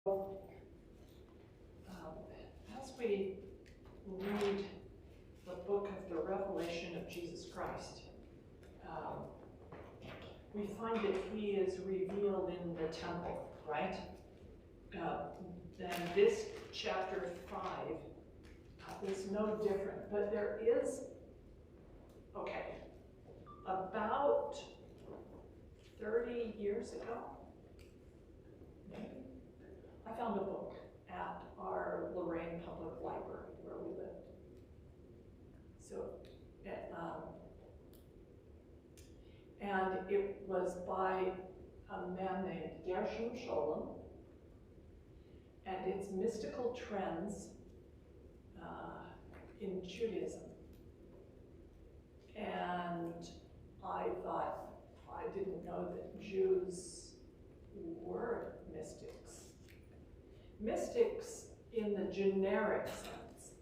As we read the book of the Revelation of Jesus Christ, we find that he is revealed in the temple, right? And this chapter 5 is no different, but there is, about 30 years ago, maybe, I found a book at our Lorraine Public Library where we lived. So, and it was by a man named Salem, and it's mystical trends in Judaism. And I thought, I didn't know that Jews were mystics. Mystics, in the generic sense,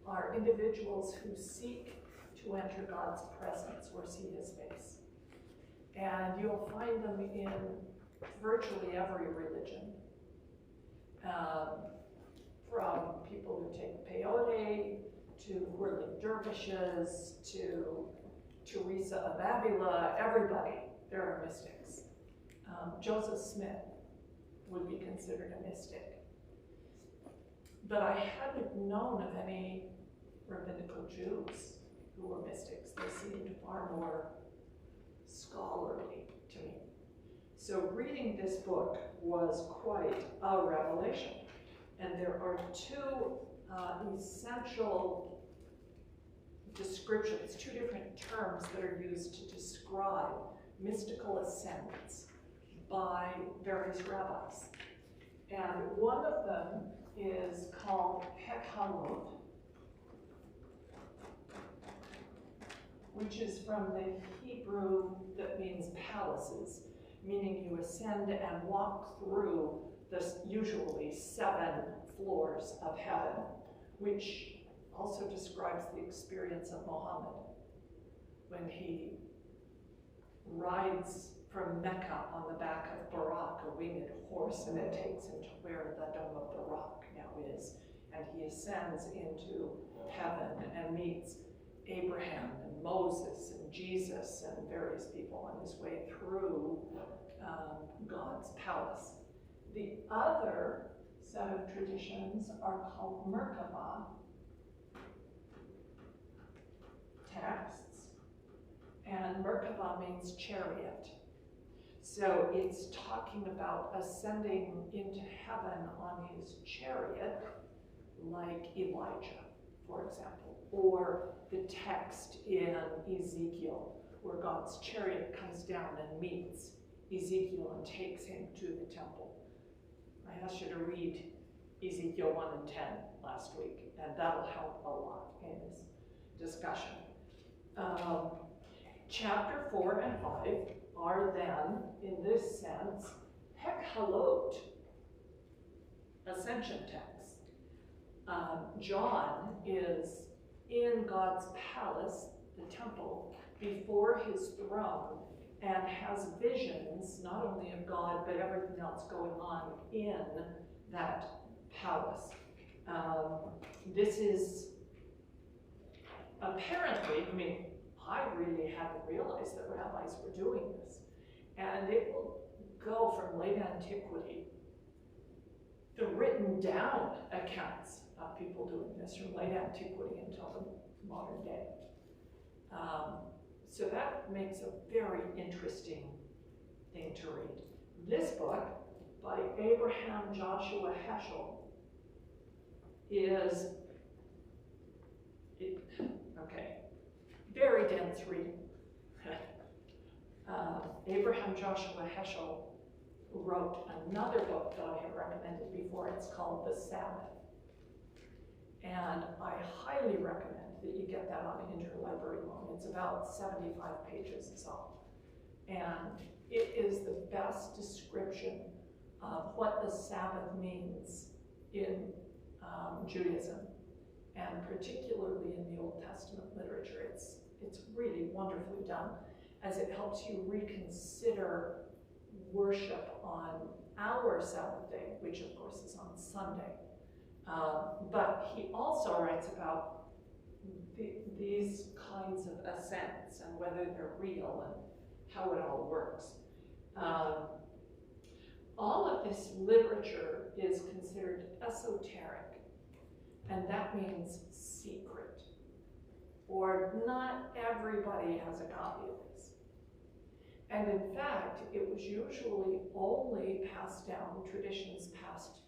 are individuals who seek to enter God's presence or see his face. And you'll find them in virtually every religion, from people who take peyote, to whirling dervishes, to Teresa of Avila, everybody, there are mystics. Joseph Smith would be considered a mystic. But I hadn't known of any rabbinical Jews who were mystics. They seemed far more scholarly to me. So reading this book was quite a revelation. And there are two essential descriptions, two different terms that are used to describe mystical ascents by various rabbis. And one of them is called Hekhalot, which is from the Hebrew that means palaces, meaning you ascend and walk through the usually 7 floors of heaven, which also describes the experience of Muhammad when he rides from Mecca on the back of Buraq, a winged horse, and it takes him to where the Dome of the Rock now is. And he ascends into heaven and meets Abraham and Moses and Jesus and various people on his way through God's palace. The other set of traditions are called Merkabah texts, and Merkabah means chariot. So it's talking about ascending into heaven on his chariot, like Elijah, for example, or the text in Ezekiel, where God's chariot comes down and meets Ezekiel and takes him to the temple. I asked you to read Ezekiel 1 and 10 last week, and that'll help a lot in this discussion. Chapter 4 and 5 are then, in this sense, Hekhalot, ascension texts. John is in God's palace, the temple, before his throne, and has visions, not only of God, but everything else going on in that palace. This is apparently, I really hadn't realized that rabbis were doing this. And it will go from late antiquity, the written down accounts of people doing this from late antiquity until the modern day. So that makes a very interesting thing to read. This book by Abraham Joshua Heschel is, very dense reading. Abraham Joshua Heschel wrote another book that I have recommended before. It's called The Sabbath. And I highly recommend that you get that on interlibrary loan. It's about 75 pages is all. And it is the best description of what the Sabbath means in Judaism, and particularly in the Old Testament literature. It's really wonderfully done, as it helps you reconsider worship on our Sabbath day, which of course is on Sunday. But he also writes about these kinds of ascents and whether they're real and how it all works. All of this literature is considered esoteric, and that means secret, or not everybody has a copy of this. And in fact, it was usually only passed down, traditions passed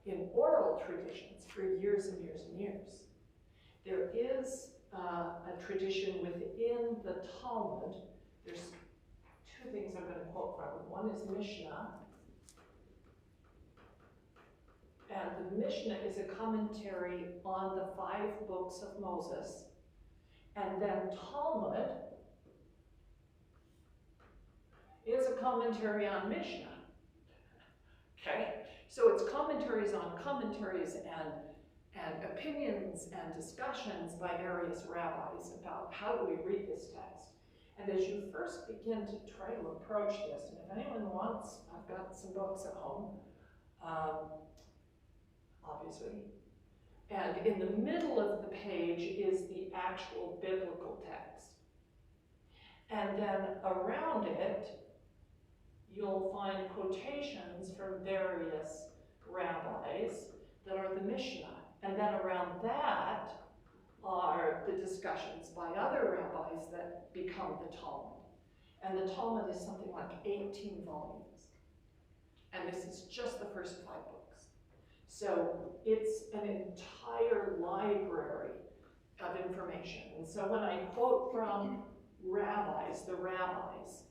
in oral traditions for years and years and years. There is a tradition within the Talmud. There's two things I'm going to quote from. One is Mishnah. And the Mishnah is a commentary on the 5 books of Moses. And then Talmud is a commentary on Mishnah. Okay? So it's commentaries on commentaries and opinions and discussions by various rabbis about how do we read this text. And as you first begin to try to approach this, and if anyone wants, I've got some books at home, obviously. And in the middle of the page is the actual biblical text. And then around it, you'll find quotations from various rabbis that are the Mishnah. And then around that are the discussions by other rabbis that become the Talmud. And the Talmud is something like 18 volumes. And this is just the first 5 books. So it's an entire library of information. And so when I quote from rabbis, the rabbis,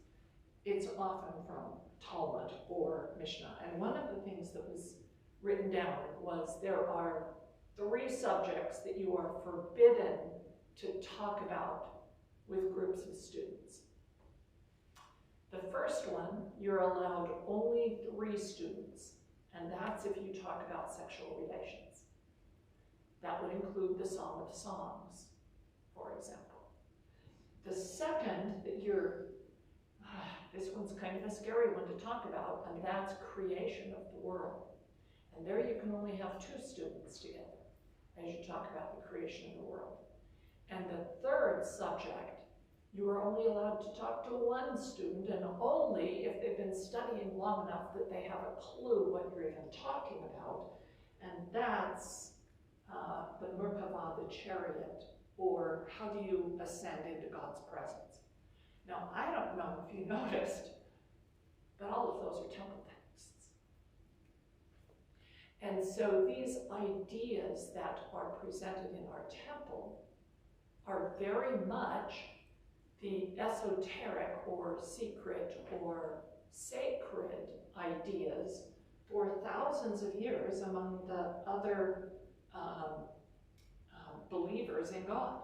it's often from Talmud or Mishnah. And one of the things that was written down was there are 3 subjects that you are forbidden to talk about with groups of students. The first one, you're allowed only 3 students, and that's if you talk about sexual relations. That would include the Song of Songs, for example. The second that this one's kind of a scary one to talk about, and that's creation of the world. And there you can only have 2 students together as you talk about the creation of the world. And the third subject, you are only allowed to talk to 1 student, and only if they've been studying long enough that they have a clue what you're even talking about. And that's the Merkava, the chariot, or how do you ascend into God's presence. Now, I don't know if you noticed, but all of those are temple texts. And so these ideas that are presented in our temple are very much the esoteric or secret or sacred ideas for thousands of years among the other believers in God.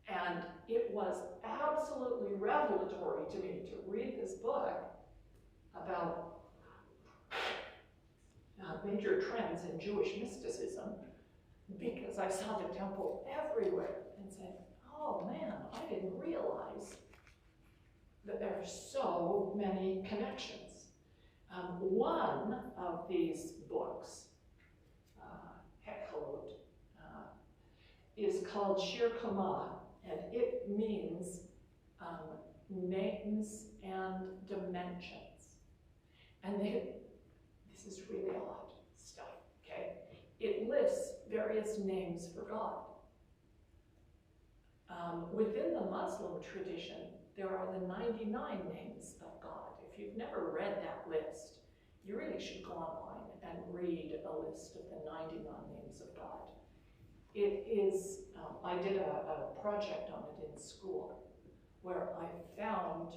And it was absolutely revelatory to me to read this book about major trends in Jewish mysticism, because I saw the temple everywhere and said, oh man, I didn't realize that there are so many connections. One of these books, Hekhalot, is called Shir Kama, and it means names and dimensions. And this is really odd stuff, okay? It lists various names for God. Within the Muslim tradition, there are the 99 names of God. If you've never read that list, you really should go online and read a list of the 99 names of God. It is, I did a project on it in school where I found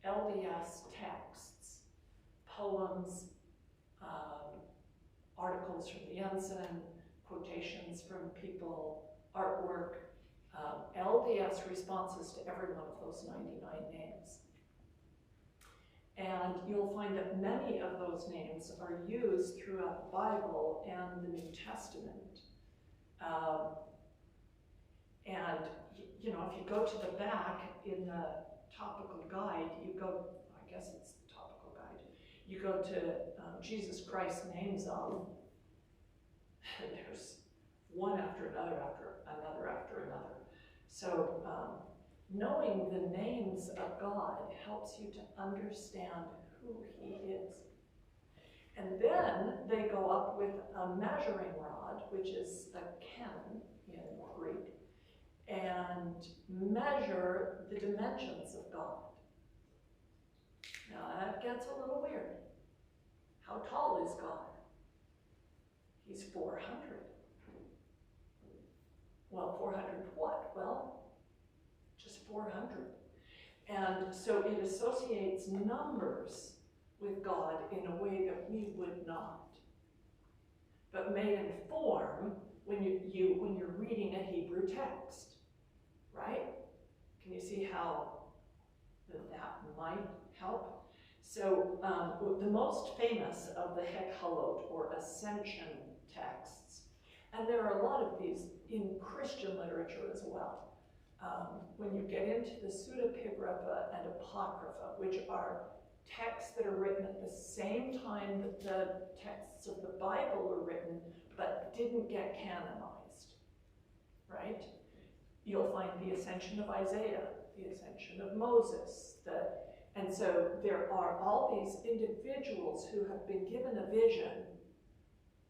LDS texts, poems, articles from the Ensign, quotations from people, artwork, LDS responses to every one of those 99 names. And you'll find that many of those names are used throughout the Bible and the New Testament. And you know, if you go to the back in the topical guide, you go, I guess it's the topical guide, You go to Jesus Christ's names of, and there's one after another, after another, after another. So knowing the names of God helps you to understand who he is. And then they go up with a measuring rod, which is a canon in Greek, and measure the dimensions of God. Now that gets a little weird. How tall is God? He's 400. Well, 400 what? Well, just 400. And so it associates numbers with God in a way that we would not, but may inform when you're reading a Hebrew text, right? Can you see how that might help? So the most famous of the Hekhalot, or ascension texts, and there are a lot of these in Christian literature as well. When you get into the pseudepigrapha and apocrypha, which are texts that are written at the same time that the texts of the Bible were written, but didn't get canonized, right? You'll find the ascension of Isaiah, the ascension of Moses, and so there are all these individuals who have been given a vision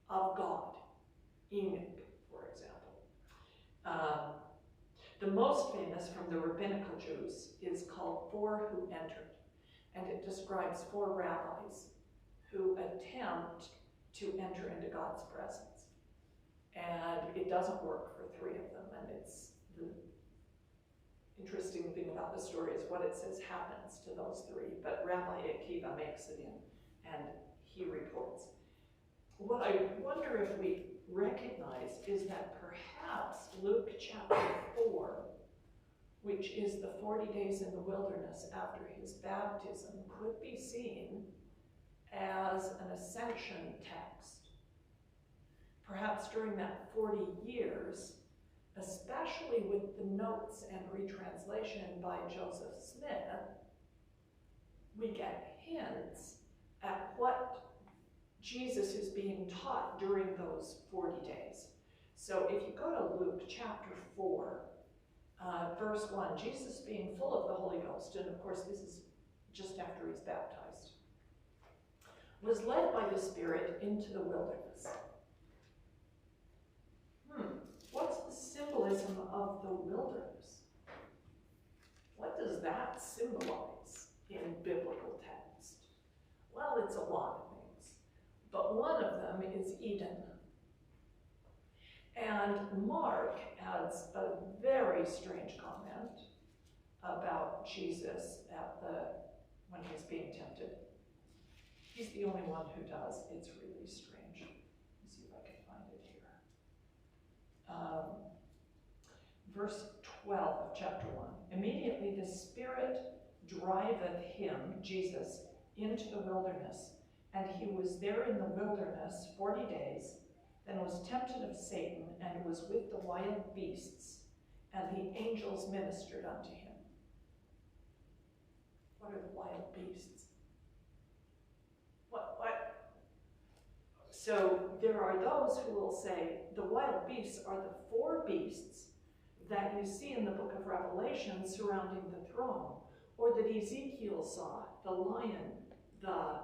of God. Enoch, for example. The most famous from the rabbinical Jews is called Four Who Entered, and it describes four rabbis who attempt to enter into God's presence. And it doesn't work for three of them, and it's the interesting thing about the story is what it says happens to those three, but Rabbi Akiva makes it in, and he reports. What I wonder if we recognize is that perhaps Luke chapter 4, which is the 40 days in the wilderness after his baptism, could be seen as an ascension text. Perhaps during that 40 years, especially with the notes and retranslation by Joseph Smith, we get hints at what Jesus is being taught during those 40 days. So if you go to Luke chapter 4, verse 1, Jesus being full of the Holy Ghost, and of course this is just after he's baptized, was led by the Spirit into the wilderness. What's the symbolism of the wilderness? What does that symbolize in biblical text? Well, it's a lot of things, but one of them is Eden. And Mark adds a very strange comment about Jesus when he's being tempted. He's the only one who does. It's really strange. Let me see if I can find it here. Verse 12 of chapter 1. Immediately the Spirit driveth him, Jesus, into the wilderness, and he was there in the wilderness 40 days, then was tempted of Satan, and was with the wild beasts, and the angels ministered unto him. What are the wild beasts? What? So there are those who will say the wild beasts are the four beasts that you see in the book of Revelation surrounding the throne, or that Ezekiel saw, the lion, the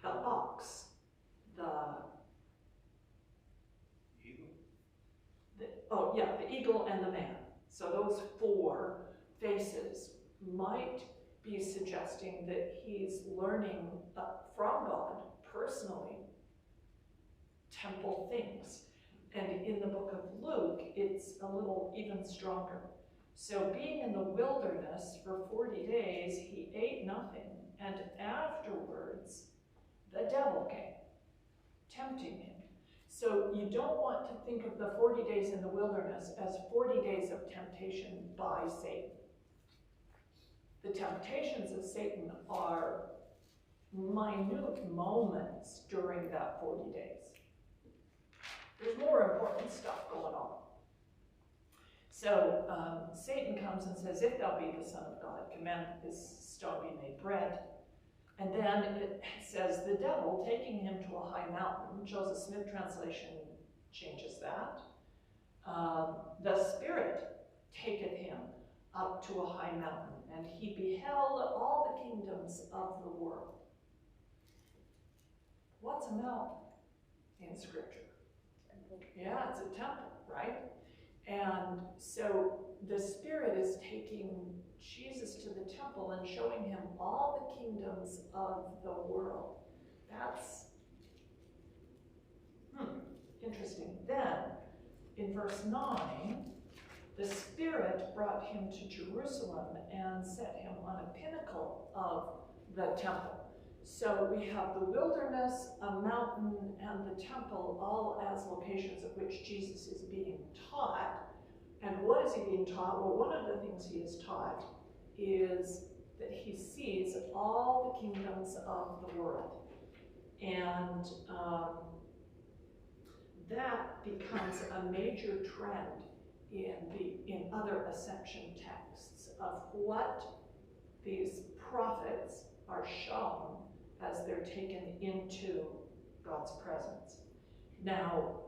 ox, the eagle and the man. So those four faces might be suggesting that he's learning from God personally temple things. And in the book of Luke, it's a little even stronger. So being in the wilderness for 40 days, he ate nothing, and afterwards the devil came, tempting him. So you don't want to think of the 40 days in the wilderness as 40 days of temptation by Satan. The temptations of Satan are minute moments during that 40 days. There's more important stuff going on. So Satan comes and says, if thou be the Son of God, command that this stone be made bread. And then it says, the devil taking him to a high mountain, Joseph Smith translation changes that. The Spirit taketh him up to a high mountain, and he beheld all the kingdoms of the world. What's a mountain in Scripture? Yeah, it's a temple, right? And so the Spirit is taking Jesus to the temple and showing him all the kingdoms of the world. That's interesting. Then, in verse 9, the Spirit brought him to Jerusalem and set him on a pinnacle of the temple. So we have the wilderness, a mountain, and the temple, all as locations at which Jesus is being taught. And what is he being taught? Well, one of the things he is taught is that he sees all the kingdoms of the world. And that becomes a major trend in other ascension texts of what these prophets are shown as they're taken into God's presence. Now,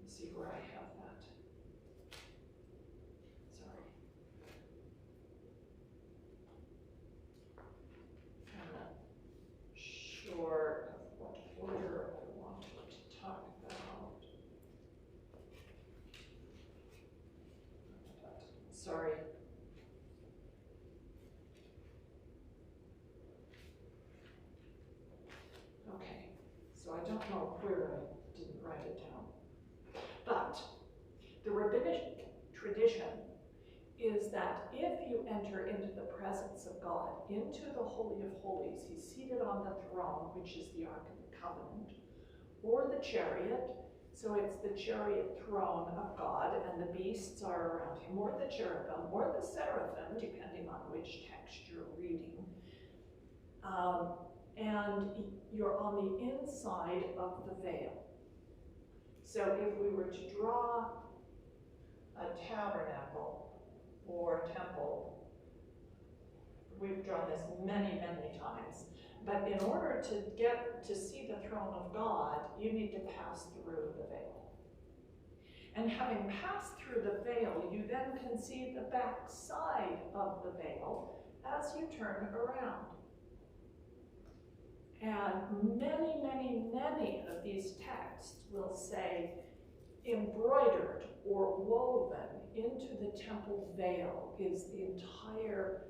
let's see where I have that. Sorry. I'm not sure of what order I wanted to talk about. Sorry. Okay, so I don't know where I didn't write it down. But the rabbinic tradition is that if you enter into the presence of God, into the Holy of Holies, he's seated on the throne, which is the Ark of the Covenant, or the chariot, so it's the chariot throne of God, and the beasts are around him, or the cherubim, or the seraphim, depending on which text you're reading. And you're on the inside of the veil. So if we were to draw a tabernacle or temple, we've drawn this many, many times, but in order to get to see the throne of God, you need to pass through the veil. And having passed through the veil, you then can see the back side of the veil as you turn around. And many, many, many of these texts will say embroidered or woven into the temple veil is the entire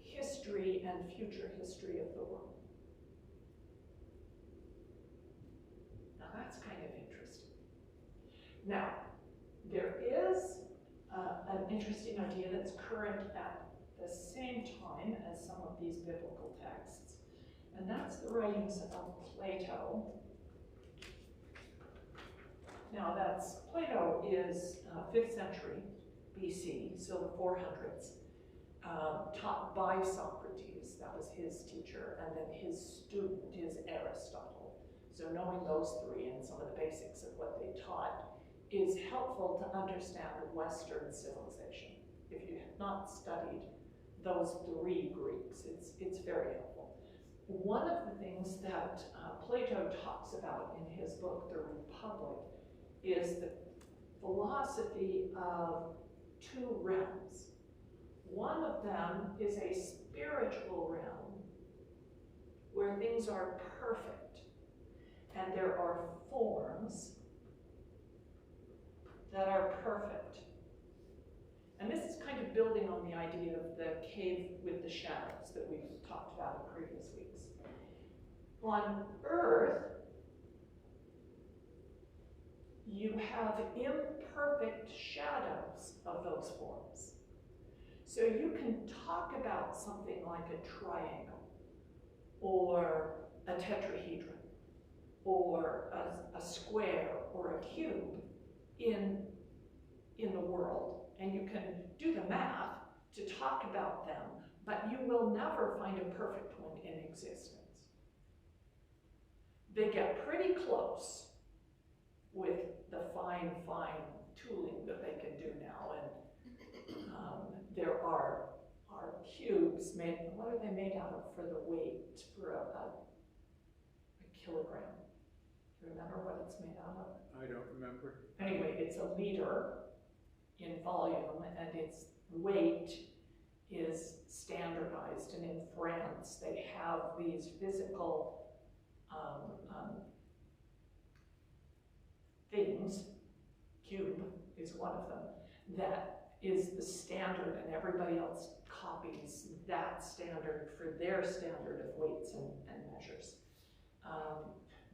history and future history of the world. Now that's kind of interesting. Now, there is an interesting idea that's current at the same time as some of these biblical texts, and that's the writings of Plato. Now Plato is 5th century BC, so the 400s, taught by Socrates, that was his teacher, and then his student is Aristotle. So knowing those three and some of the basics of what they taught is helpful to understand Western civilization. If you have not studied those three Greeks, it's very helpful. One of the things that Plato talks about in his book, The Republic, is the philosophy of two realms. One of them is a spiritual realm where things are perfect and there are forms that are perfect. And this is kind of building on the idea of the cave with the shadows that we've talked about in previous weeks. On Earth, you have imperfect shadows of those forms. So you can talk about something like a triangle, or a tetrahedron, or a square, or a cube in the world, and you can do the math to talk about them, but you will never find a perfect one in existence. They get pretty close with the fine tooling that they can do now, and there are are cubes made, what are they made out of for the weight, for a kilogram? Do you remember what it's made out of? I don't remember. Anyway, it's a liter in volume, and its weight is standardized. And in France, they have these physical things, cube is one of them, that is the standard, and everybody else copies that standard for their standard of weights and measures.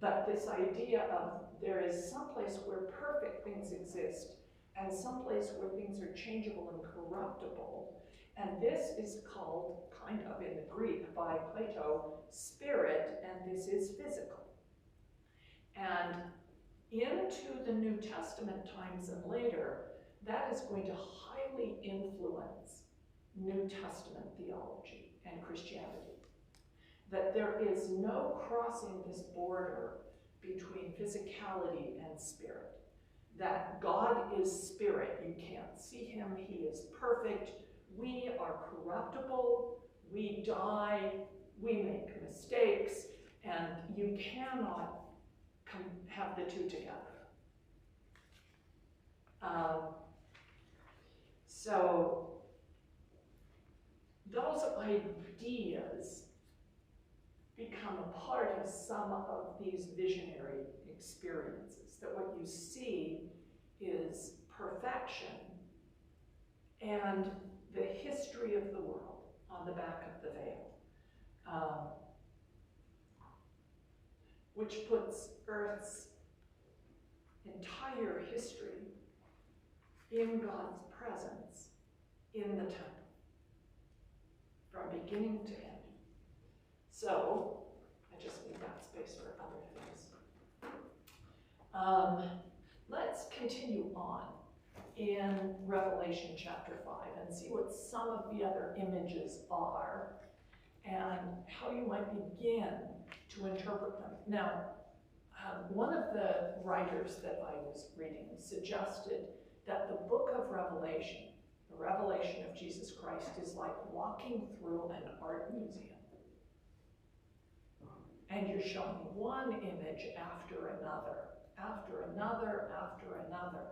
But this idea of there is some place where perfect things exist and some place where things are changeable and corruptible, and this is called, kind of in the Greek by Plato, spirit, and this is physical. And into the New Testament times and later, that is going to highly influence New Testament theology and Christianity. That there is no crossing this border between physicality and spirit. That God is spirit. You can't see him. He is perfect. We are corruptible. We die. We make mistakes. And you cannot have the two together. So those ideas become a part of some of these visionary experiences, that what you see is perfection and the history of the world on the back of the veil, which puts Earth's entire history in God's presence in the temple, from beginning to end. So, I just need that space for other things. Let's continue on in Revelation chapter 5 and see what some of the other images are and how you might begin to interpret them. Now, one of the writers that I was reading suggested that the book of Revelation, the revelation of Jesus Christ, is like walking through an art museum. And you're showing one image after another, after another, after another.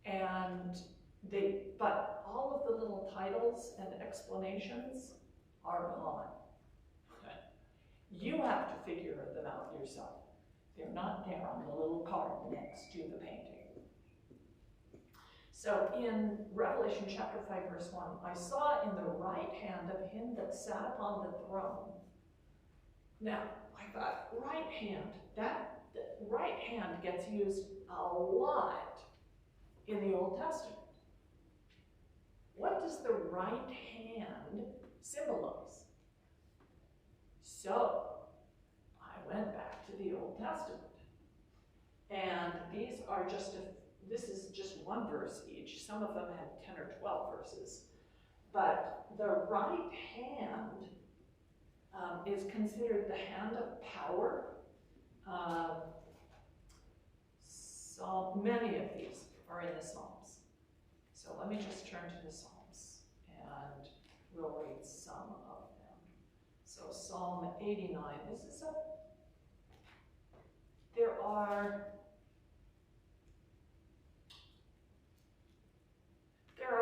And but all of the little titles and explanations are gone. You have to figure them out yourself. They're not there on the little card next to the painting. So in Revelation chapter 5, verse 1, I saw in the right hand of him that sat upon the throne. Now, I thought, right hand, that right hand gets used a lot in the Old Testament. What does the right hand symbolize? So, I went back to the Old Testament. And these are this is just one verse each. Some of them have 10 or 12 verses. But the right hand is considered the hand of power. So many of these are in the Psalms. So let me just turn to the Psalms and we'll read some of them. So Psalm 89, there are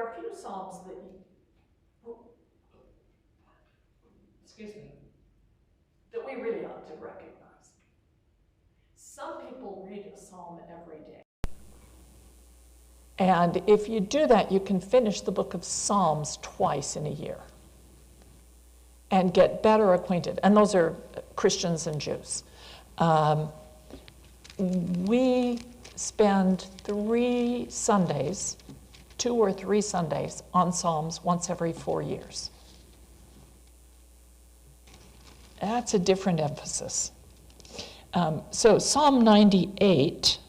a few Psalms that that we really ought to recognize. Some people read a psalm every day. And if you do that, you can finish the book of Psalms twice in a year and get better acquainted. And those are Christians and Jews. We spend 3 Sundays, 2 or 3 Sundays on Psalms once every 4 years. That's a different emphasis. So Psalm 98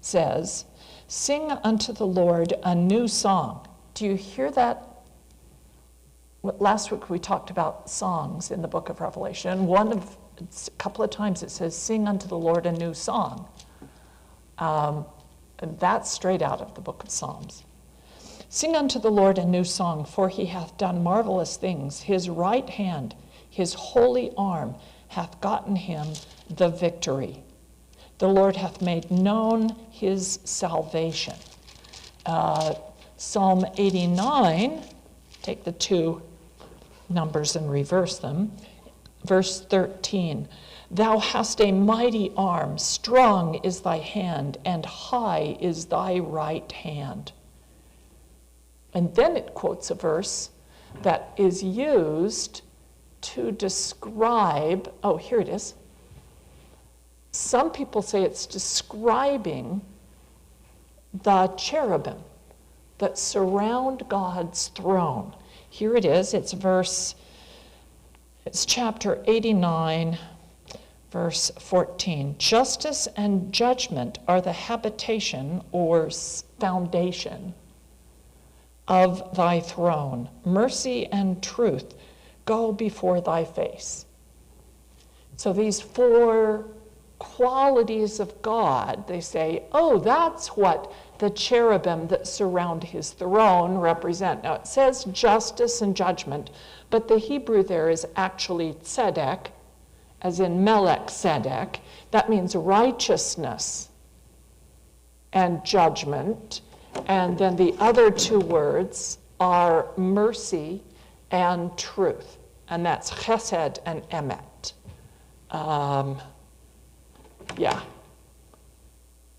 says, "Sing unto the Lord a new song." Do you hear that? Last week we talked about songs in the book of Revelation. A couple of times it says, "Sing unto the Lord a new song." And that's straight out of the book of Psalms. Sing unto the Lord a new song, for he hath done marvelous things. His right hand, his holy arm, hath gotten him the victory. The Lord hath made known his salvation. Psalm 89, take the two numbers and reverse them. Verse 13, thou hast a mighty arm, strong is thy hand, and high is thy right hand. And then it quotes a verse that is used to describe, oh, here it is. Some people say it's describing the cherubim that surround God's throne. Here it is, it's chapter 89, verse 14. Justice and judgment are the habitation or foundation of thy throne. Mercy and truth go before thy face. So these four qualities of God, they say, oh, that's what the cherubim that surround his throne represent. Now it says justice and judgment, but the Hebrew there is actually tzedek, as in Melech Tzedek. That means righteousness and judgment. And then the other two words are mercy and truth. And that's chesed and emet. Yeah.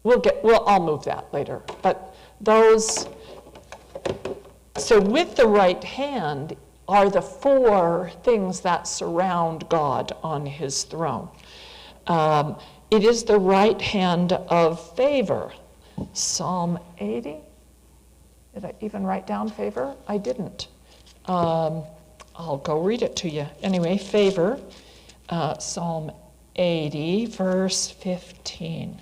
I'll move that later. But those, so with the right hand are the four things that surround God on his throne. It is the right hand of favor. Psalm 80. Did I even write down favor? I didn't. I'll go read it to you. Anyway, favor. Psalm 80, verse 15.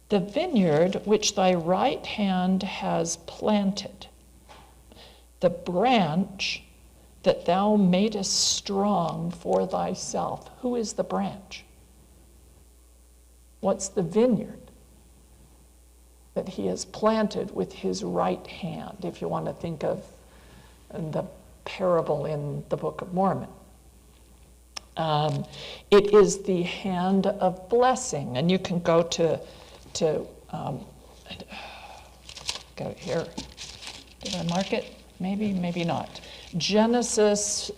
The vineyard which thy right hand has planted, the branch that thou madest strong for thyself. Who is the branch? What's the vineyard that he has planted with his right hand, if you want to think of the parable in the Book of Mormon? It is the hand of blessing, and you can go to got it here. Did I mark it? Maybe, maybe not. Genesis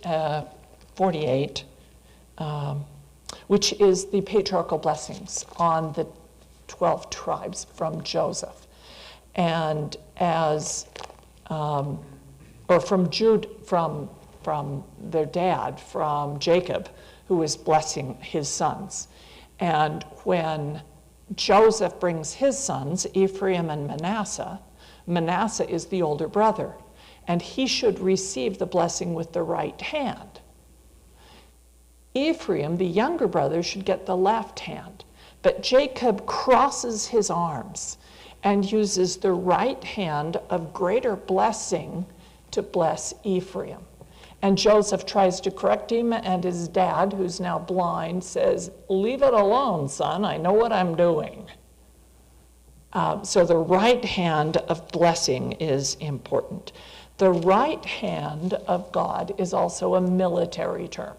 48, which is the patriarchal blessings on the 12 tribes from Joseph, and as or from Jude, from their dad, from Jacob, who was blessing his sons. And when Joseph brings his sons, Ephraim and Manasseh, Manasseh is the older brother, and he should receive the blessing with the right hand. Ephraim, the younger brother, should get the left hand, but Jacob crosses his arms and uses the right hand of greater blessing to bless Ephraim. And Joseph tries to correct him, and his dad, who's now blind, says, leave it alone, son, I know what I'm doing. So the right hand of blessing is important. The right hand of God is also a military term.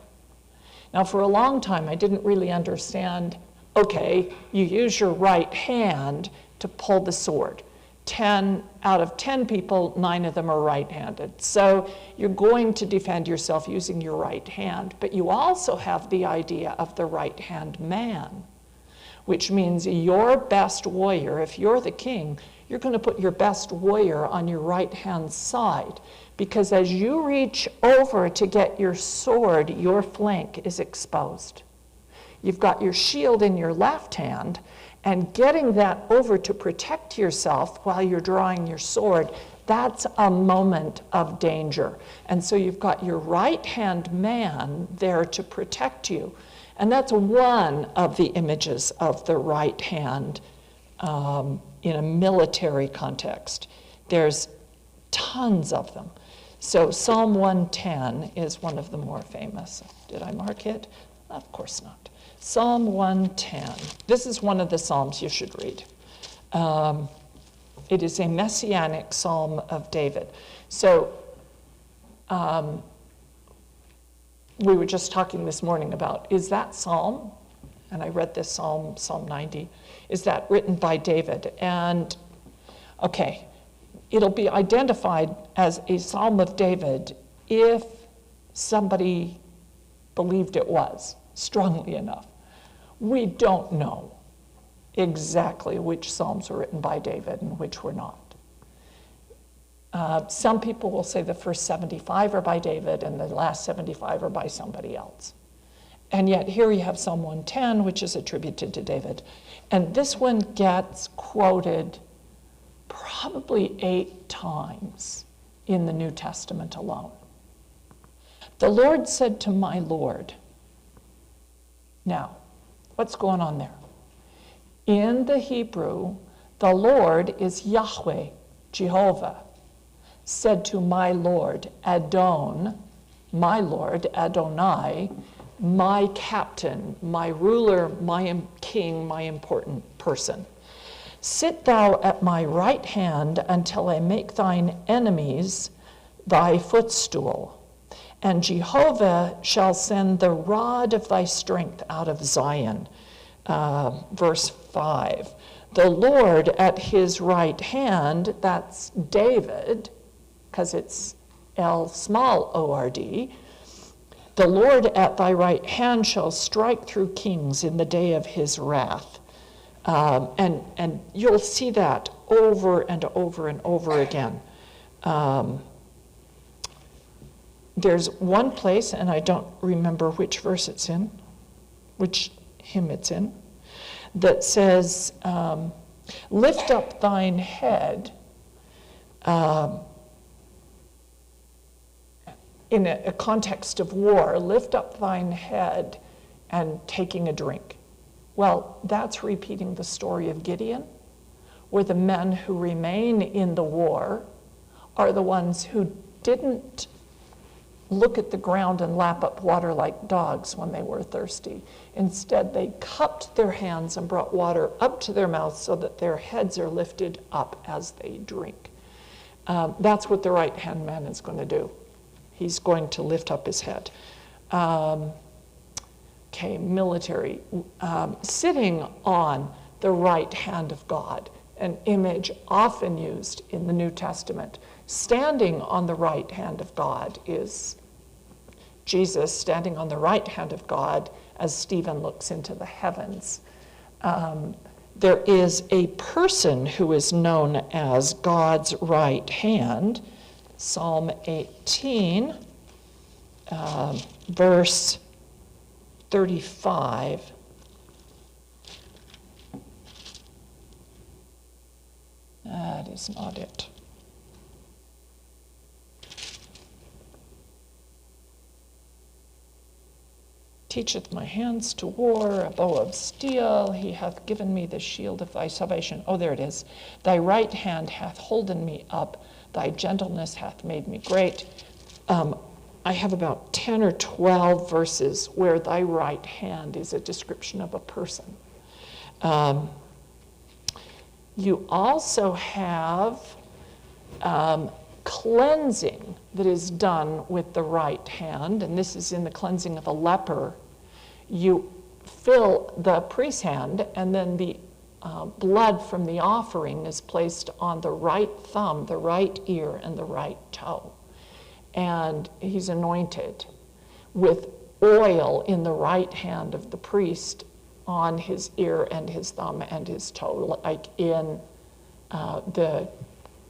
Now, for a long time, I didn't really understand, okay, you use your right hand to pull the sword. 10 out of 10 people, 9 of them are right-handed. So you're going to defend yourself using your right hand, but you also have the idea of the right-hand man, which means your best warrior, if you're the king, you're going to put your best warrior on your right-hand side, because as you reach over to get your sword, your flank is exposed. You've got your shield in your left hand, and getting that over to protect yourself while you're drawing your sword, that's a moment of danger. And so you've got your right-hand man there to protect you. And that's one of the images of the right hand in a military context. There's tons of them. So Psalm 110 is one of the more famous. Did I mark it? Of course not. Psalm 110. This is one of the Psalms you should read. It is a messianic psalm of David. So we were just talking this morning about, is that psalm, and I read this psalm, Psalm 90, is that written by David? And okay, it'll be identified as a psalm of David if somebody believed it was strongly enough. We don't know exactly which psalms were written by David and which were not. Some people will say the first 75 are by David and the last 75 are by somebody else. And yet here you have Psalm 110, which is attributed to David. And this one gets quoted probably 8 times in the New Testament alone. The Lord said to my Lord. Now, what's going on there? In the Hebrew, the Lord is Yahweh, Jehovah, said to my Lord, Adon, my Lord, Adonai, my captain, my ruler, my king, my important person. Sit thou at my right hand until I make thine enemies thy footstool. And Jehovah shall send the rod of thy strength out of Zion. Verse 5. The Lord at his right hand, that's David, because it's L small O-R-D. The Lord at thy right hand shall strike through kings in the day of his wrath. And you'll see that over and over and over again. There's one place, and I don't remember which verse it's in, which hymn it's in, that says, lift up thine head, in a context of war, lift up thine head and taking a drink. Well, that's repeating the story of Gideon, where the men who remain in the war are the ones who didn't look at the ground and lap up water like dogs when they were thirsty. Instead, they cupped their hands and brought water up to their mouths so that their heads are lifted up as they drink. That's what the right-hand man is going to do. He's going to lift up his head. Okay, military. Sitting on the right hand of God, an image often used in the New Testament. Standing on the right hand of God is Jesus standing on the right hand of God as Stephen looks into the heavens. There is a person who is known as God's right hand. Psalm 18, verse 35. That is not it. Teacheth my hands to war, a bow of steel. He hath given me the shield of thy salvation. Oh, there it is. Thy right hand hath holden me up. Thy gentleness hath made me great. I have about 10 or 12 verses where thy right hand is a description of a person. You also have cleansing that is done with the right hand, and this is in the cleansing of a leper. You fill the priest's hand, and then the blood from the offering is placed on the right thumb, the right ear, and the right toe. And he's anointed with oil in the right hand of the priest on his ear and his thumb and his toe, like in the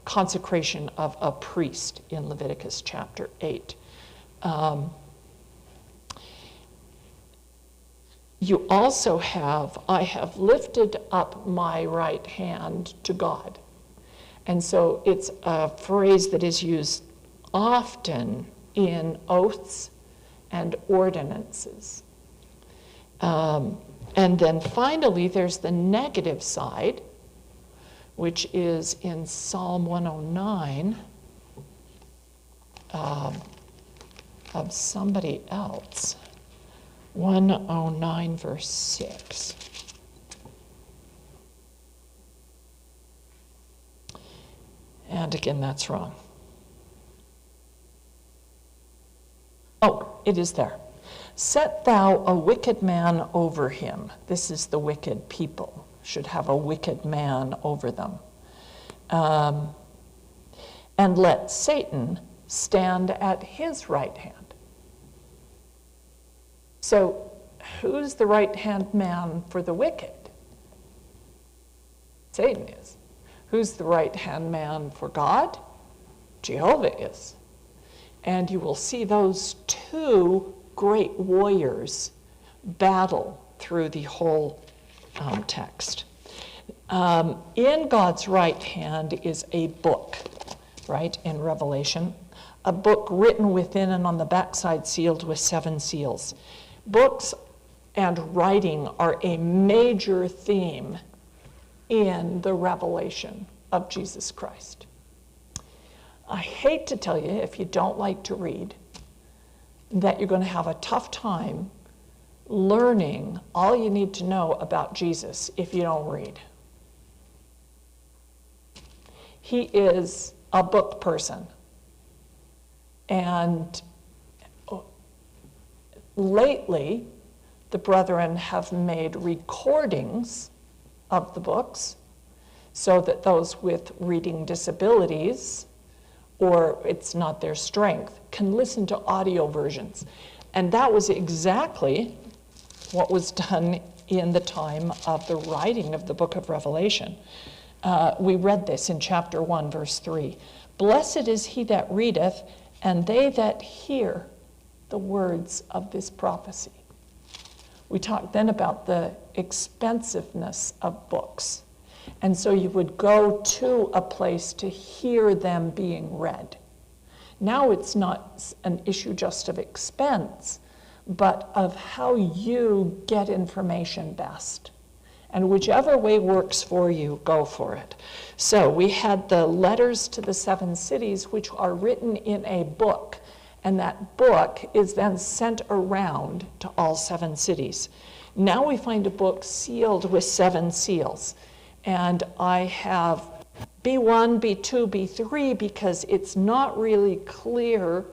consecration of a priest in Leviticus chapter 8. You also have, I have lifted up my right hand to God. And so it's a phrase that is used often in oaths and ordinances. And then finally, there's the negative side, which is in Psalm 109 of somebody else. 109 verse 6. And again, that's wrong. Oh, it is there. Set thou a wicked man over him. This is the wicked people. Should have a wicked man over them. And let Satan stand at his right hand. So, who's the right-hand man for the wicked? Satan is. Who's the right-hand man for God? Jehovah is. And you will see those two great warriors battle through the whole text. In God's right hand is a book, right, in Revelation, a book written within and on the backside sealed with 7 seals. Books and writing are a major theme in the revelation of Jesus Christ. I hate to tell you, if you don't like to read, that you're going to have a tough time learning all you need to know about Jesus if you don't read. He is a book person. And lately, the brethren have made recordings of the books so that those with reading disabilities, or it's not their strength, can listen to audio versions. And that was exactly what was done in the time of the writing of the book of Revelation. We read this in chapter 1, verse 3. Blessed is he that readeth, and they that hear the words of this prophecy. We talked then about the expensiveness of books. And so you would go to a place to hear them being read. Now it's not an issue just of expense, but of how you get information best. And whichever way works for you, go for it. So we had the letters to the 7 cities, which are written in a book. And that book is then sent around to all 7 cities. Now we find a book sealed with 7 seals. And I have B1, B2, B3, because it's not really clear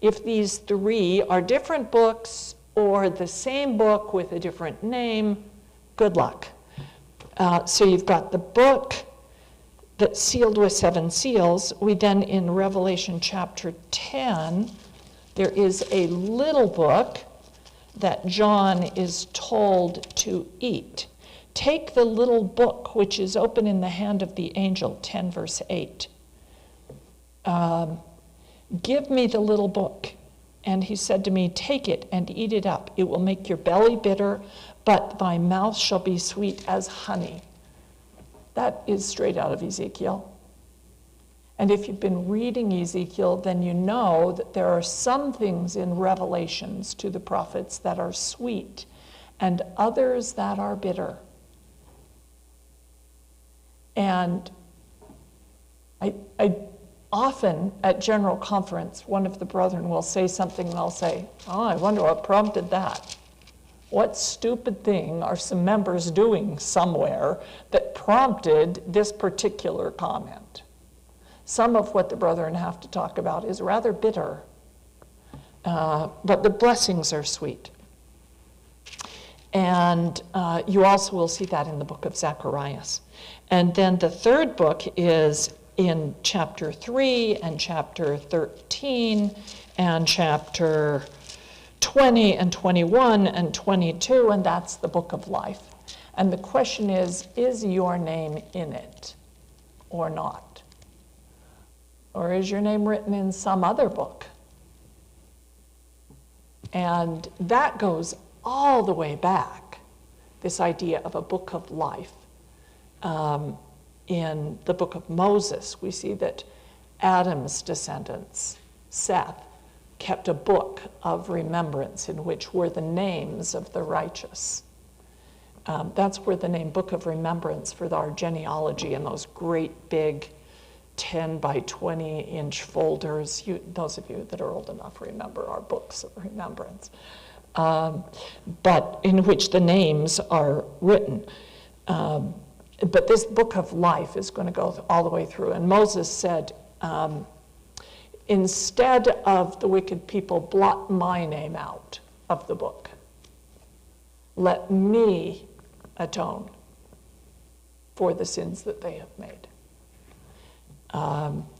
if these 3 are different books or the same book with a different name. Good luck. So you've got the book that's sealed with 7 seals. We then, in Revelation chapter 10, there is a little book that John is told to eat. Take the little book which is open in the hand of the angel, 10 verse 8. Give me the little book. And he said to me, take it and eat it up. It will make your belly bitter, but thy mouth shall be sweet as honey. That is straight out of Ezekiel. And if you've been reading Ezekiel, then you know that there are some things in Revelations to the prophets that are sweet and others that are bitter. And I often at General Conference, one of the brethren will say something and I'll say, oh, I wonder what prompted that. What stupid thing are some members doing somewhere that prompted this particular comment? Some of what the brethren have to talk about is rather bitter, but the blessings are sweet. And you also will see that in the book of Zacharias. And then the third book is in chapter 3 and chapter 13 and chapter 20 and 21 and 22, and that's the book of life. And the question is your name in it or not? Or is your name written in some other book? And that goes all the way back, this idea of a book of life. In the book of Moses, we see that Adam's descendants, Seth, kept a book of remembrance in which were the names of the righteous. That's where the name Book of Remembrance for our genealogy and those great big 10 by 20 inch folders, those of you that are old enough remember our books of remembrance, but in which the names are written. But this book of life is going to go all the way through. And Moses said, instead of the wicked people, blot my name out of the book. Let me atone for the sins that they have made.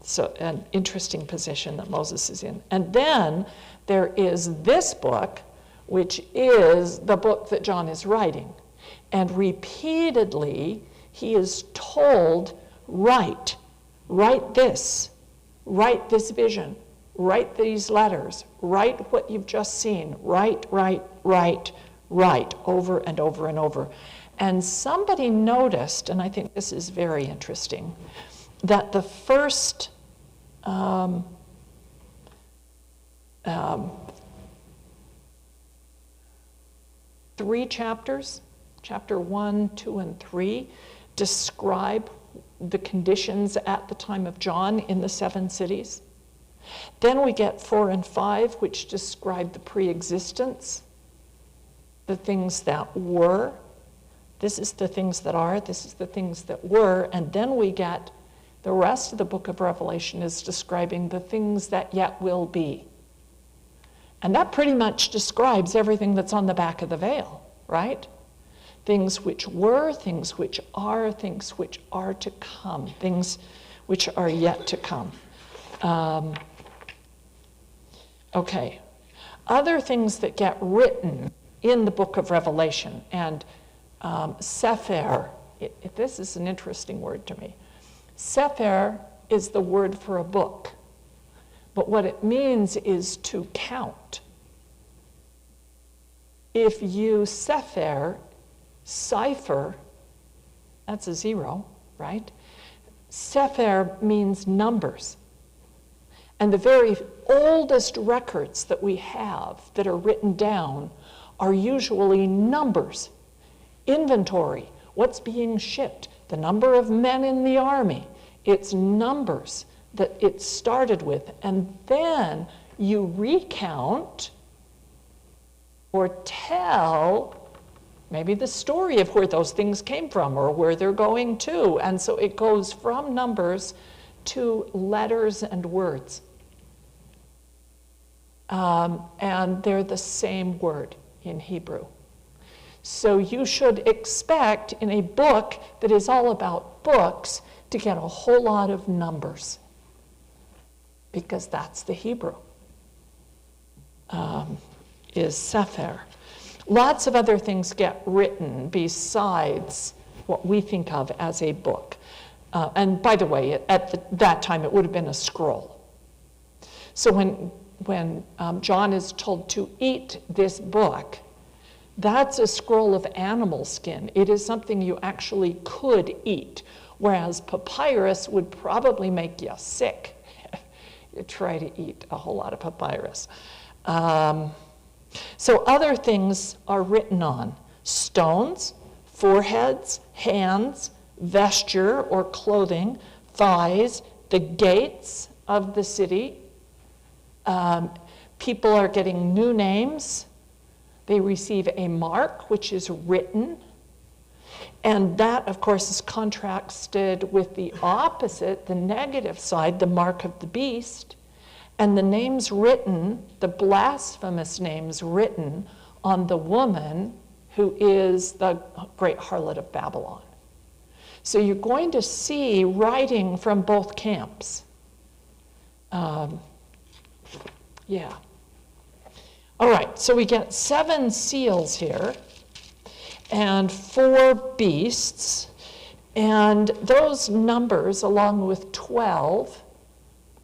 So an interesting position that Moses is in. And then there is this book, which is the book that John is writing. And repeatedly, he is told, write this vision, write these letters, write what you've just seen, write, over and over and over. And somebody noticed, and I think this is very interesting, that the first 3 chapters, chapter 1, 2, and 3, describe the conditions at the time of John in the 7 cities. Then we get 4 and 5, which describe the pre-existence, the things that were. This is the things that are, this is the things that were, and then we get the rest of the book of Revelation is describing the things that yet will be. And that pretty much describes everything that's on the back of the veil, right? Things which were, things which are to come, things which are yet to come. Okay. Other things that get written in the book of Revelation, and Sefer, this is an interesting word to me. Sefer is the word for a book, but what it means is to count. If you cipher, that's a 0, right? Sefer means numbers. And the very oldest records that we have that are written down are usually numbers, inventory, what's being shipped, the number of men in the army. It's numbers that it started with. And then you recount or tell maybe the story of where those things came from or where they're going to. And so it goes from numbers to letters and words. And they're the same word in Hebrew. So you should expect in a book that is all about books to get a whole lot of numbers, because that's the Hebrew, is Sefer. Lots of other things get written besides what we think of as a book. And by the way, at that time it would have been a scroll. So when John is told to eat this book, that's a scroll of animal skin. It is something you actually could eat, whereas papyrus would probably make you sick if you try to eat a whole lot of papyrus. So other things are written on: stones, foreheads, hands, vesture or clothing, thighs, the gates of the city. People are getting new names. They receive a mark, which is written. And that, of course, is contrasted with the opposite, the negative side, the mark of the beast. And the names written, the blasphemous names written on the woman who is the great harlot of Babylon. So you're going to see writing from both camps. Yeah. All right, so we get 7 seals here and 4 beasts, and those numbers, along with 12,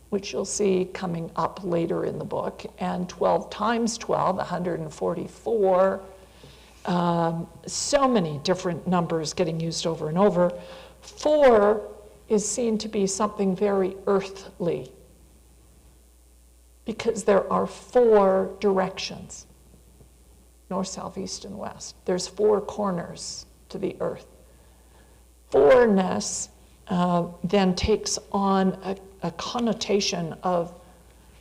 which you'll see coming up later in the book, and 12 times 12, 144, so many different numbers getting used over and over. 4 is seen to be something very earthly, because there are 4 directions: north, south, east, and west. There's 4 corners to the earth. 4-ness then takes on a connotation of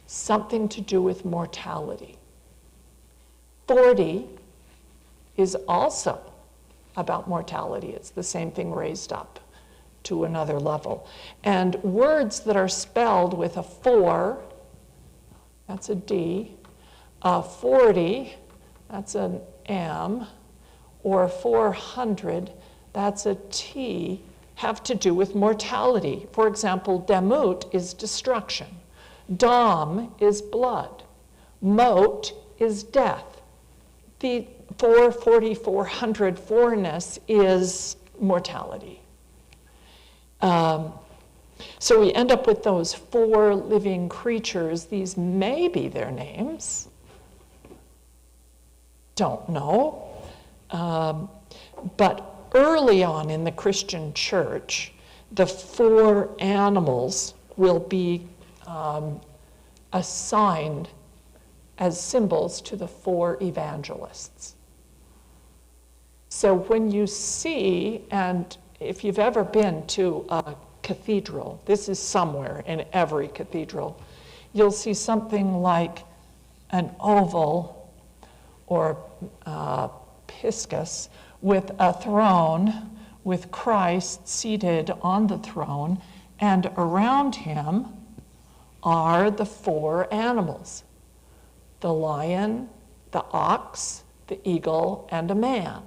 something to do with mortality. 40 is also about mortality. It's the same thing raised up to another level. And words that are spelled with a 4, that's a D, 40, that's an M, or 400, that's a T, have to do with mortality. For example, Demut is destruction. Dam is blood. Mot is death. The 440, 400, 4-ness is mortality. So we end up with those 4 living creatures. These may be their names. Don't know. But early on in the Christian church, the 4 animals will be assigned as symbols to the 4 evangelists. So when you see, and if you've ever been to a cathedral, this is somewhere in every cathedral, you'll see something like an oval or piscus with a throne with Christ seated on the throne, and around him are the 4 animals: the lion, the ox, the eagle, and a man.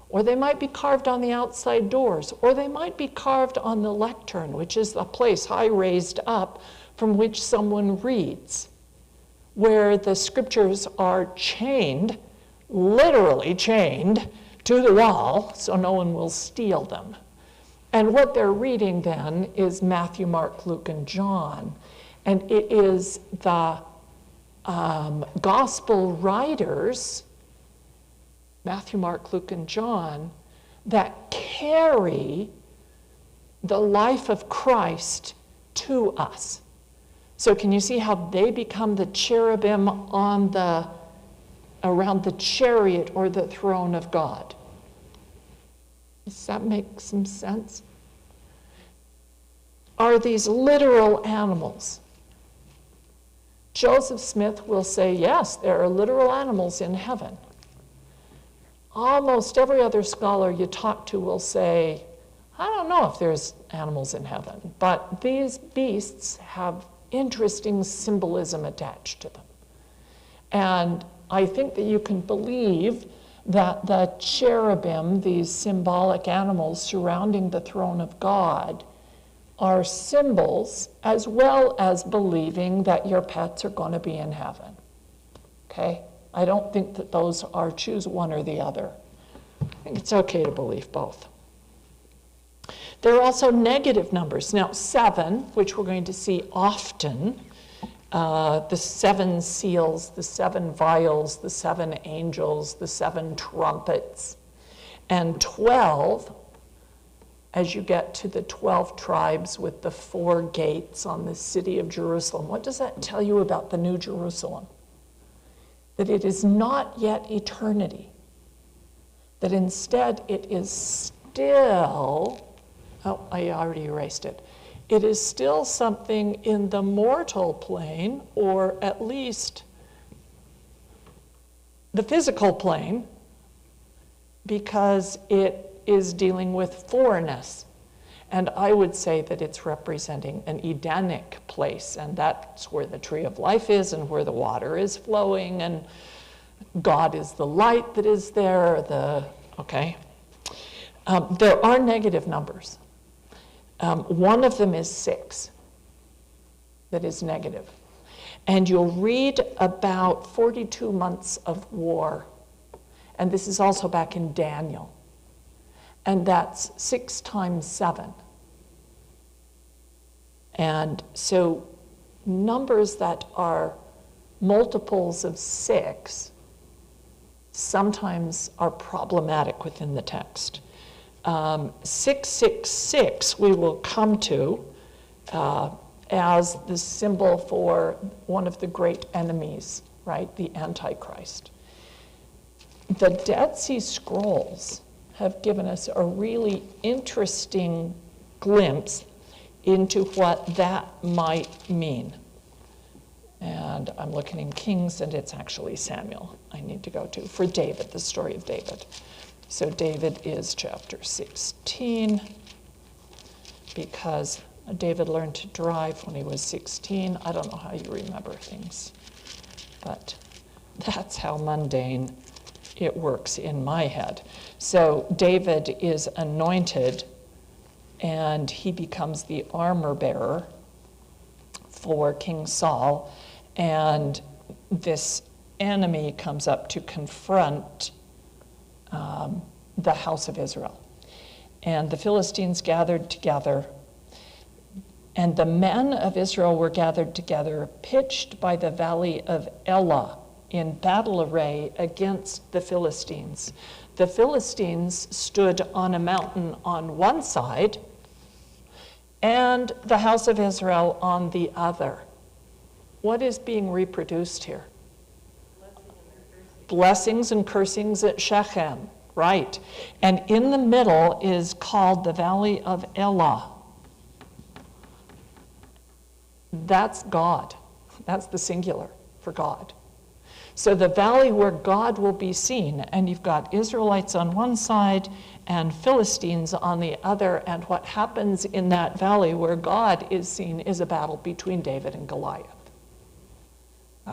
Or they might be carved on the outside doors, or they might be carved on the lectern, which is a place high raised up from which someone reads, where the scriptures are chained, literally chained, to the wall so no one will steal them. And what they're reading then is Matthew, Mark, Luke, and John. And it is the gospel writers, Matthew, Mark, Luke, and John, that carry the life of Christ to us. So can you see how they become the cherubim around the chariot or the throne of God? Does that make some sense? Are these literal animals? Joseph Smith will say, yes, there are literal animals in heaven. Almost every other scholar you talk to will say, I don't know if there's animals in heaven, but these beasts have interesting symbolism attached to them. And I think that you can believe that the cherubim, these symbolic animals surrounding the throne of God, are symbols, as well as believing that your pets are going to be in heaven. Okay? I don't think that those are choose one or the other. I think it's okay to believe both. There are also negative numbers. Now, 7, which we're going to see often, the 7 seals, the 7 vials, the 7 angels, the 7 trumpets, and 12, as you get to the 12 tribes with the 4 gates on the city of Jerusalem. What does that tell you about the New Jerusalem? That it is not yet eternity, that instead it is still, oh, I already erased it. It is still something in the mortal plane, or at least the physical plane, because it is dealing with 4-ness. And I would say that it's representing an Edenic place, and that's where the tree of life is and where the water is flowing, and God is the light that is there. Okay. There are negative numbers. One of them is 6, that is negative. And you'll read about 42 months of war. And this is also back in Daniel. And that's 6 times 7. And so numbers that are multiples of 6 sometimes are problematic within the text. 666 we will come to as the symbol for one of the great enemies, right? The Antichrist. The Dead Sea Scrolls have given us a really interesting glimpse into what that might mean. And I'm looking in Kings, and it's actually Samuel I need to go to for David, the story of David. So David is chapter 16, because David learned to drive when he was 16. I don't know how you remember things, but that's how mundane it works in my head. So David is anointed, and he becomes the armor bearer for King Saul, and this enemy comes up to confront the house of Israel. And the Philistines gathered together, and the men of Israel were gathered together, pitched by the valley of Elah in battle array against the Philistines. The Philistines stood on a mountain on one side, and the house of Israel on the other. What is being reproduced here? Blessings and cursings at Shechem, right. And in the middle is called the Valley of Elah. That's God. That's the singular for God. So the valley where God will be seen, and you've got Israelites on one side and Philistines on the other, and what happens in that valley where God is seen is a battle between David and Goliath.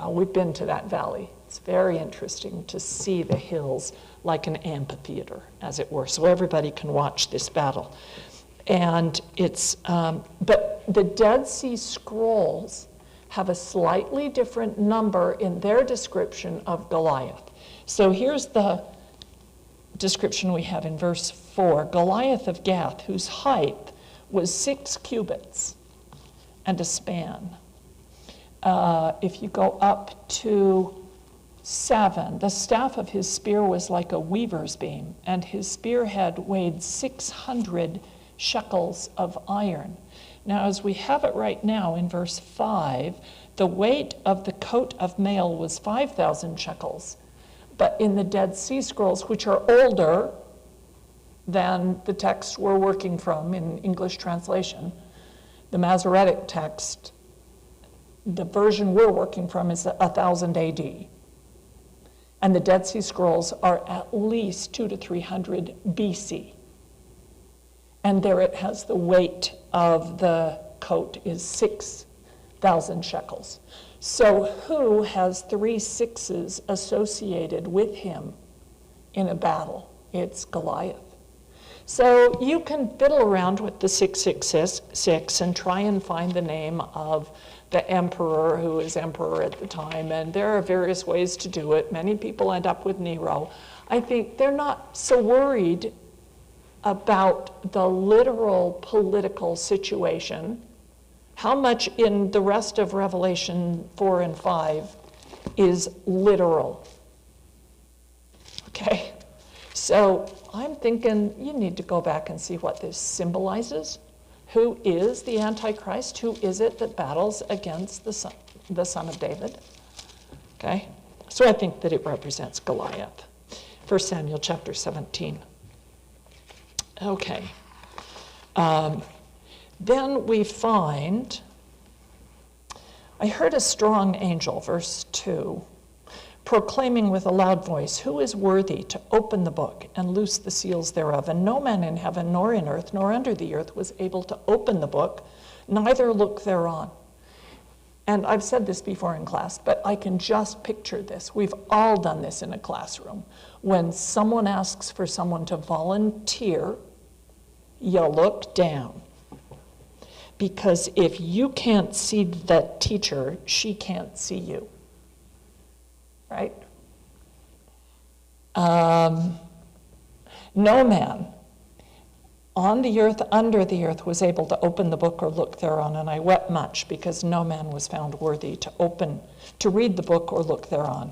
We've been to that valley. It's very interesting to see the hills like an amphitheater, as it were, so everybody can watch this battle. And it's, but the Dead Sea Scrolls have a slightly different number in their description of Goliath. So here's the description we have in verse 4. Goliath of Gath, whose height was 6 cubits and a span. If you go up to 7, the staff of his spear was like a weaver's beam, and his spearhead weighed 600 shekels of iron. Now, as we have it right now in verse 5, the weight of the coat of mail was 5,000 shekels. But in the Dead Sea Scrolls, which are older than the text we're working from in English translation, the Masoretic text, the version we're working from is 1000 AD. And the Dead Sea Scrolls are at least 200 to 300 BC. And there it has the weight of the coat is 6,000 shekels. So who has 3 6s associated with him in a battle? It's Goliath. So you can fiddle around with the 666 and try and find the name of the emperor who was emperor at the time, and there are various ways to do it. Many people end up with Nero. I think they're not so worried about the literal political situation. How much in the rest of Revelation 4 and 5 is literal? Okay, so I'm thinking you need to go back and see what this symbolizes. Who is the Antichrist? Who is it that battles against the son of David? Okay, so I think that it represents Goliath. 1 Samuel chapter 17. Okay. Then we find, I heard a strong angel, verse 2, proclaiming with a loud voice, who is worthy to open the book and loose the seals thereof? And no man in heaven, nor in earth, nor under the earth was able to open the book, neither look thereon. And I've said this before in class, but I can just picture this. We've all done this in a classroom. When someone asks for someone to volunteer, you look down. Because if you can't see the teacher, she can't see you. Right? No man on the earth, under the earth, was able to open the book or look thereon, and I wept much, because no man was found worthy to read the book or look thereon.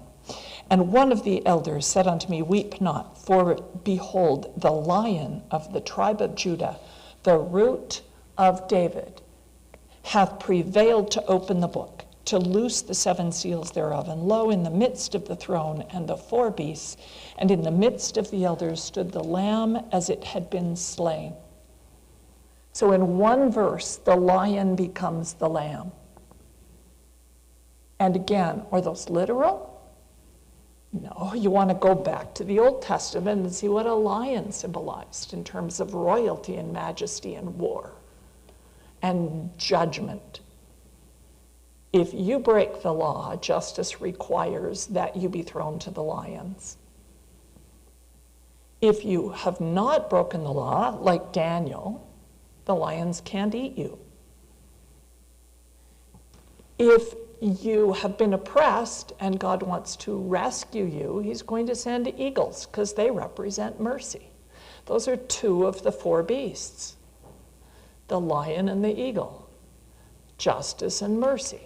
And one of the elders said unto me, weep not, for behold, the Lion of the tribe of Judah, the root of David, hath prevailed to open the book, to loose the 7 seals thereof. And lo, in the midst of the throne and the 4 beasts, and in the midst of the elders stood the Lamb as it had been slain. So in one verse, the lion becomes the lamb. And again, are those literal? No, you want to go back to the Old Testament and see what a lion symbolized in terms of royalty and majesty and war and judgment. If you break the law, justice requires that you be thrown to the lions. If you have not broken the law, like Daniel, the lions can't eat you. If you have been oppressed and God wants to rescue you, he's going to send eagles because they represent mercy. Those are two of the four beasts, the lion and the eagle, justice and mercy,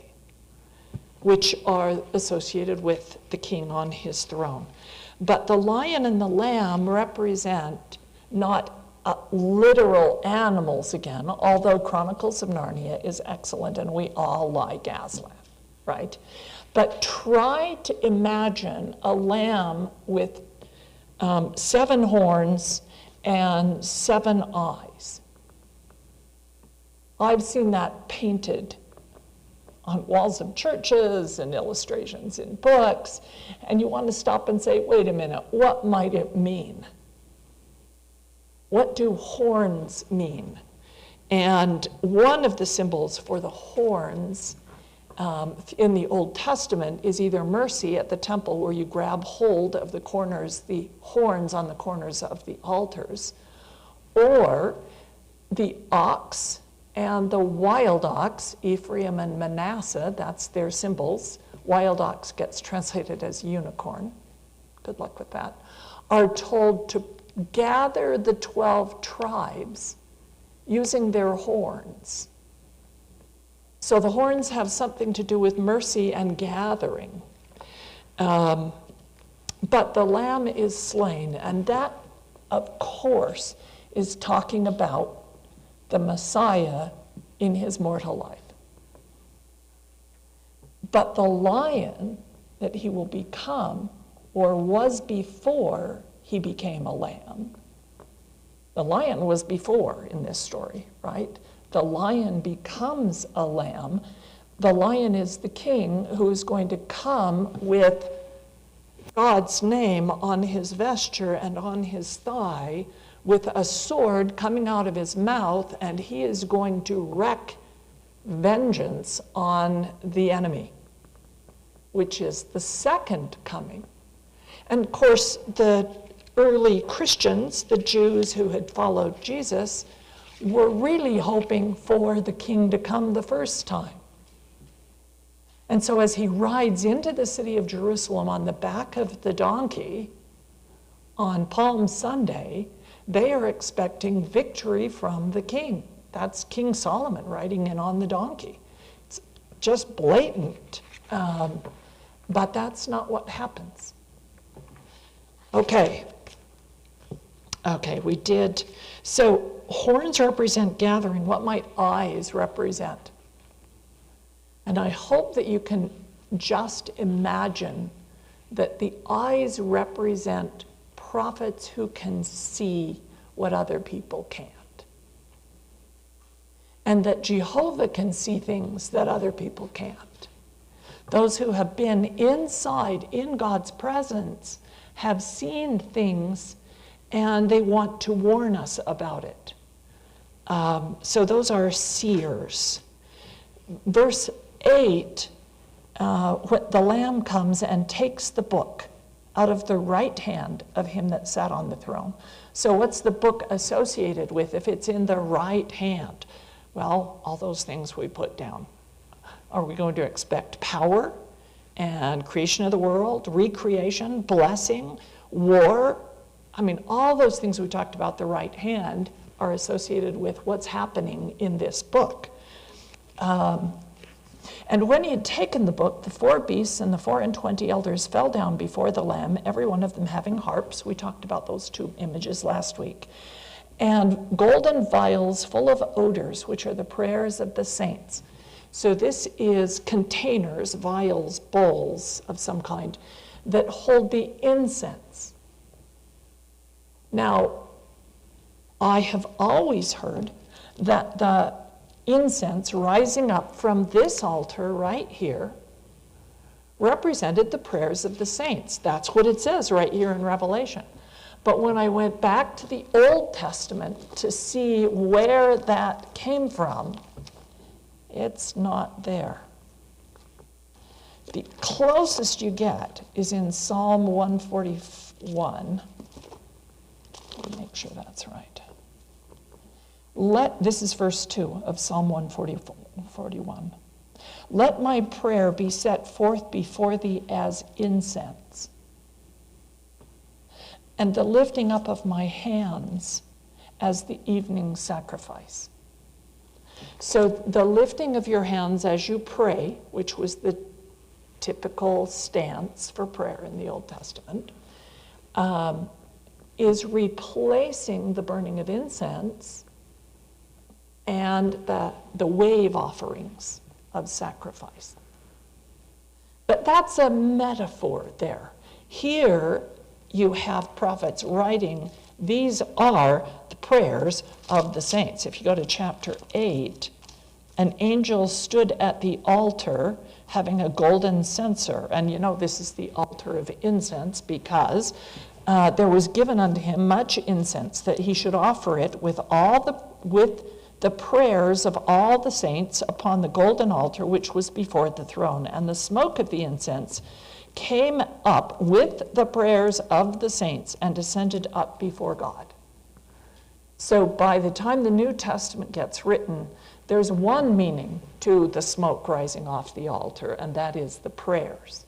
which are associated with the king on his throne. But the lion and the lamb represent not literal animals again, although Chronicles of Narnia is excellent and we all like Aslan. Right? But try to imagine a lamb with 7 horns and 7 eyes. I've seen that painted on walls of churches and illustrations in books, and you want to stop and say, wait a minute, what might it mean? What do horns mean? And one of the symbols for the horns in the Old Testament is either mercy at the temple, where you grab hold of the corners, the horns on the corners of the altars, or the ox and the wild ox, Ephraim and Manasseh, that's their symbols. Wild ox gets translated as unicorn. Good luck with that. Are told to gather the 12 tribes using their horns. So the horns have something to do with mercy and gathering. But the lamb is slain, and that, of course, is talking about the Messiah in his mortal life. But the lion that he will become, or was before he became a lamb, the lion was before in this story, right? The lion becomes a lamb. The lion is the king who is going to come with God's name on his vesture and on his thigh, with a sword coming out of his mouth, and he is going to wreak vengeance on the enemy, which is the second coming. And of course, the early Christians, the Jews who had followed Jesus, were really hoping for the king to come the first time. And so as he rides into the city of Jerusalem on the back of the donkey on Palm Sunday, they are expecting victory from the king. That's King Salomon riding in on the donkey. It's just blatant, but that's not what happens. Okay, we did. So horns represent gathering. What might eyes represent? And I hope that you can just imagine that the eyes represent prophets who can see what other people can't. And that Jehovah can see things that other people can't. Those who have been inside in God's presence have seen things, and they want to warn us about it. So those are seers. Verse 8, the Lamb comes and takes the book out of the right hand of him that sat on the throne. So what's the book associated with if it's in the right hand? Well, all those things we put down. Are we going to expect power and creation of the world, recreation, blessing, war? I mean, all those things we talked about, the right hand, are associated with what's happening in this book. And when he had taken the book, the 4 beasts and the 24 elders fell down before the Lamb, every one of them having harps. We talked about those 2 images last week. And golden vials full of odors, which are the prayers of the saints. So this is containers, vials, bowls of some kind, that hold the incense. Now, I have always heard that the incense rising up from this altar right here represented the prayers of the saints. That's what it says right here in Revelation. But when I went back to the Old Testament to see where that came from, it's not there. The closest you get is in Psalm 141. Let me make sure that's right. This is verse 2 of Psalm 141. Let my prayer be set forth before thee as incense, and the lifting up of my hands as the evening sacrifice. So the lifting of your hands as you pray, which was the typical stance for prayer in the Old Testament, is replacing the burning of incense and the wave offerings of sacrifice. But that's a metaphor there. Here you have prophets writing, these are the prayers of the saints. If you go to chapter 8, an angel stood at the altar having a golden censer. And you know this is the altar of incense because there was given unto him much incense, that he should offer it with the prayers of all the saints upon the golden altar which was before the throne. And the smoke of the incense came up with the prayers of the saints and ascended up before God. So by the time the New Testament gets written, there's one meaning to the smoke rising off the altar, and that is the prayers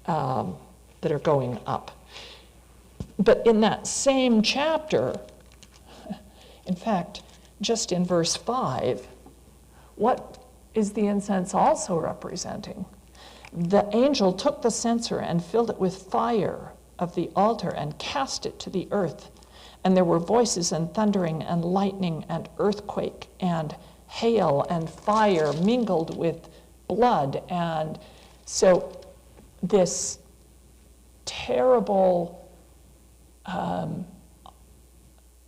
that are going up. But in that same chapter, in fact, just in verse 5, what is the incense also representing? The angel took the censer and filled it with fire of the altar and cast it to the earth. And there were voices and thundering and lightning and earthquake and hail and fire mingled with blood. And so this terrible,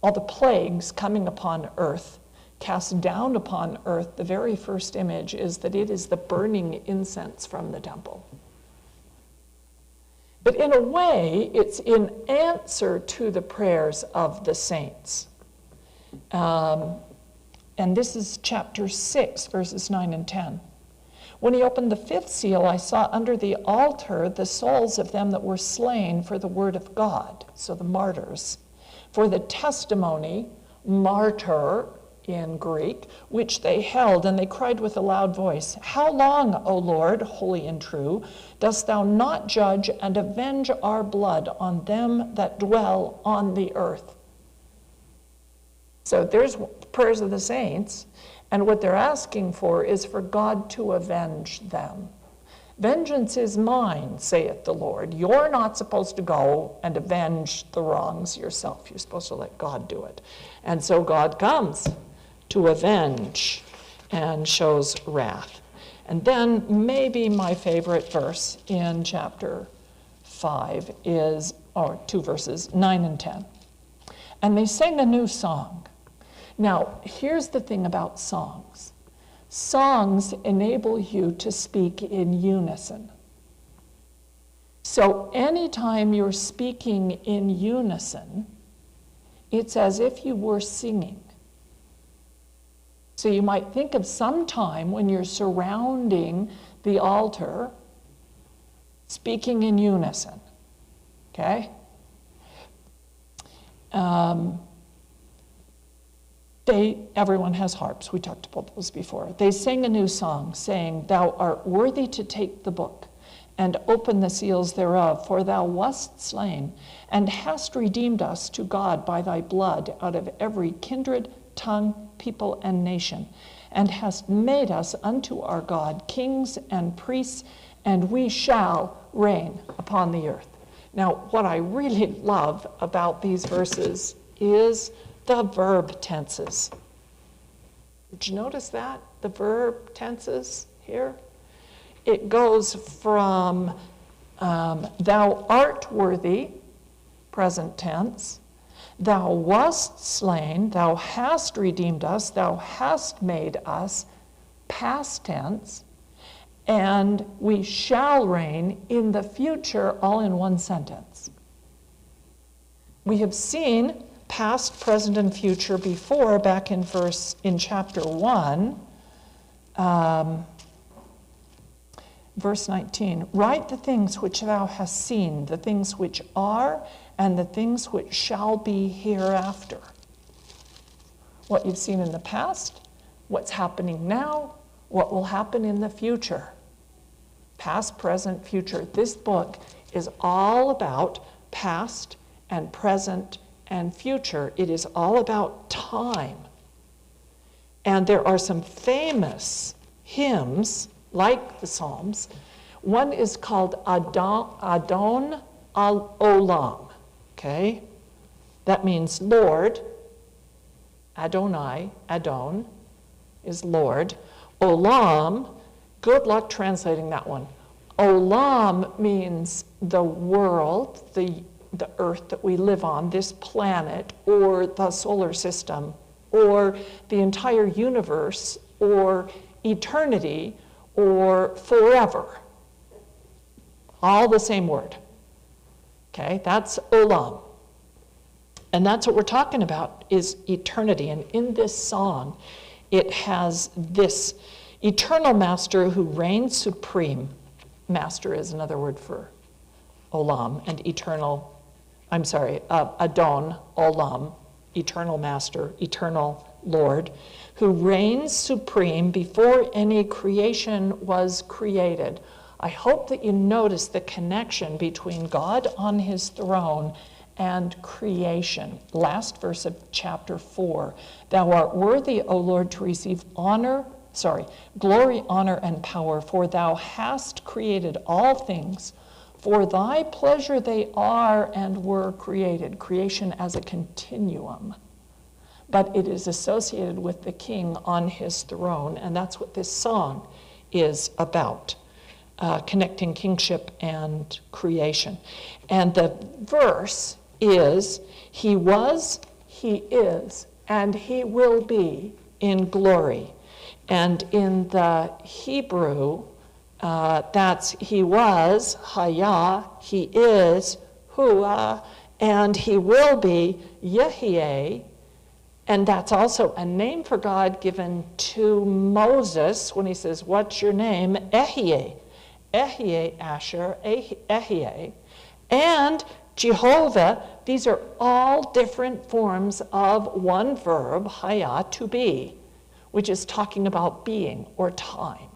all the plagues coming upon earth, cast down upon earth, the very first image is that it is the burning incense from the temple. But in a way, it's in answer to the prayers of the saints. And this is chapter 6, verses 9 and 10. When he opened the fifth seal, I saw under the altar the souls of them that were slain for the word of God, so the martyrs, for the testimony, martyr in Greek, which they held, and they cried with a loud voice, How long, O Lord, holy and true, dost thou not judge and avenge our blood on them that dwell on the earth? So there's prayers of the saints, and what they're asking for is for God to avenge them. Vengeance is mine, saith the Lord. You're not supposed to go and avenge the wrongs yourself. You're supposed to let God do it. And so God comes to avenge and shows wrath. And then maybe my favorite verse in chapter 5 is, or 2 verses, 9 and 10. And they sang a new song. Now, here's the thing about songs. Songs enable you to speak in unison. So anytime you're speaking in unison, it's as if you were singing. So you might think of some time when you're surrounding the altar, speaking in unison, okay? Everyone has harps. We talked about those before. They sang a new song, saying, Thou art worthy to take the book and open the seals thereof, for thou wast slain and hast redeemed us to God by thy blood out of every kindred, tongue, people, and nation, and hast made us unto our God kings and priests, and we shall reign upon the earth. Now, what I really love about these verses is the verb tenses. Did you notice that? The verb tenses here? It goes from thou art worthy, present tense, thou wast slain, thou hast redeemed us, thou hast made us, past tense, and we shall reign in the future, all in one sentence. We have seen past, present, and future before, back in chapter 1, verse 19. Write the things which thou hast seen, the things which are, and the things which shall be hereafter. What you've seen in the past, what's happening now, what will happen in the future. Past, present, future. This book is all about past and present and future. It is all about time. And there are some famous hymns, like the Psalms. One is called Adon Olam, okay? That means Lord. Adonai, Adon, is Lord. Olam, good luck translating that one. Olam means the world, the earth that we live on, this planet, or the solar system, or the entire universe, or eternity, or forever. All the same word. Okay, that's Olam. And that's what we're talking about, is eternity. And in this song, it has this eternal master who reigns supreme. Master is another word for Olam, and Adon, Olam, eternal master, eternal Lord, who reigns supreme before any creation was created. I hope that you notice the connection between God on his throne and creation. Last verse of chapter 4. Thou art worthy, O Lord, to receive glory, honor, and power, for thou hast created all things. For thy pleasure they are and were created. Creation as a continuum. But it is associated with the king on his throne, and that's what this song is about, connecting kingship and creation. And the verse is, he was, he is, and he will be in glory. And in the Hebrew, that's he was, haya, he is, hua, and he will be, Yehieh. And that's also a name for God given to Moses when he says, what's your name? Ehieh. Ehieh, Asher, Ehieh. And Jehovah, these are all different forms of one verb, haya, to be, which is talking about being or time.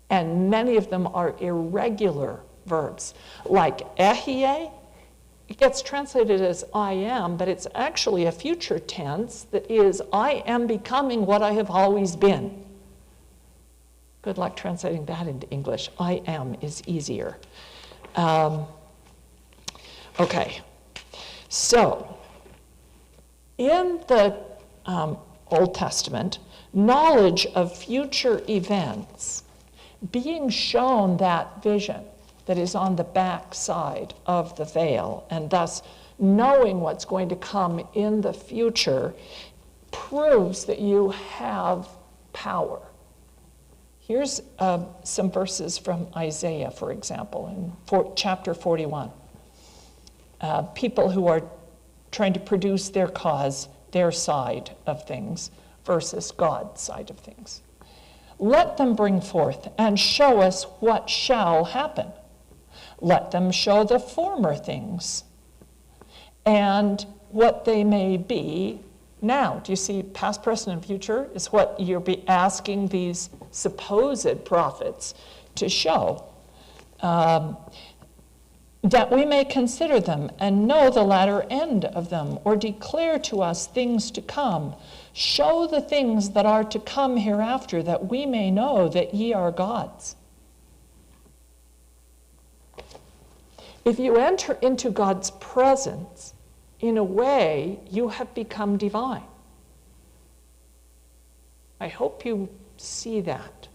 And many of them are irregular verbs, like Ehieh. It gets translated as I am, but it's actually a future tense that is, I am becoming what I have always been. Good luck translating that into English. I am is easier. Okay, so in the Old Testament, knowledge of future events, being shown that vision that is on the back side of the veil, and thus knowing what's going to come in the future, proves that you have power. Here's some verses from Isaiah, for example, in chapter 41. People who are trying to produce their cause, their side of things, versus God's side of things. Let them bring forth and show us what shall happen. Let them show the former things and what they may be now. Do you see past, present, and future is what you'll be asking these supposed prophets to show. That we may consider them and know the latter end of them, or declare to us things to come. Show the things that are to come hereafter, that we may know that ye are gods. If you enter into God's presence, in a way, you have become divine. I hope you see that.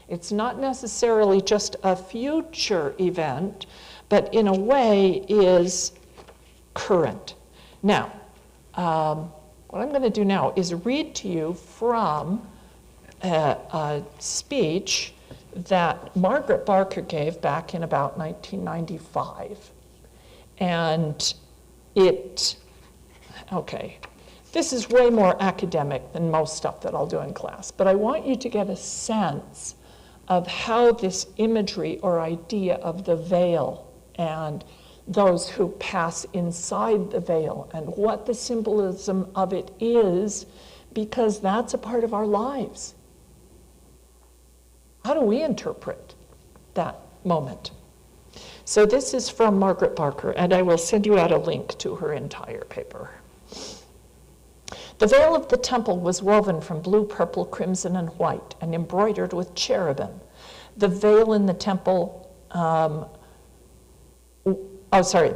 It's not necessarily just a future event, but in a way is current. Now, what I'm going to do now is read to you from a speech that Margaret Barker gave back in about 1995. And okay, this is way more academic than most stuff that I'll do in class, but I want you to get a sense of how this imagery or idea of the veil and those who pass inside the veil and what the symbolism of it is, because that's a part of our lives. How do we interpret that moment? So this is from Margaret Barker, and I will send you out a link to her entire paper. The veil of the temple was woven from blue, purple, crimson, and white, and embroidered with cherubim. The veil in the temple, the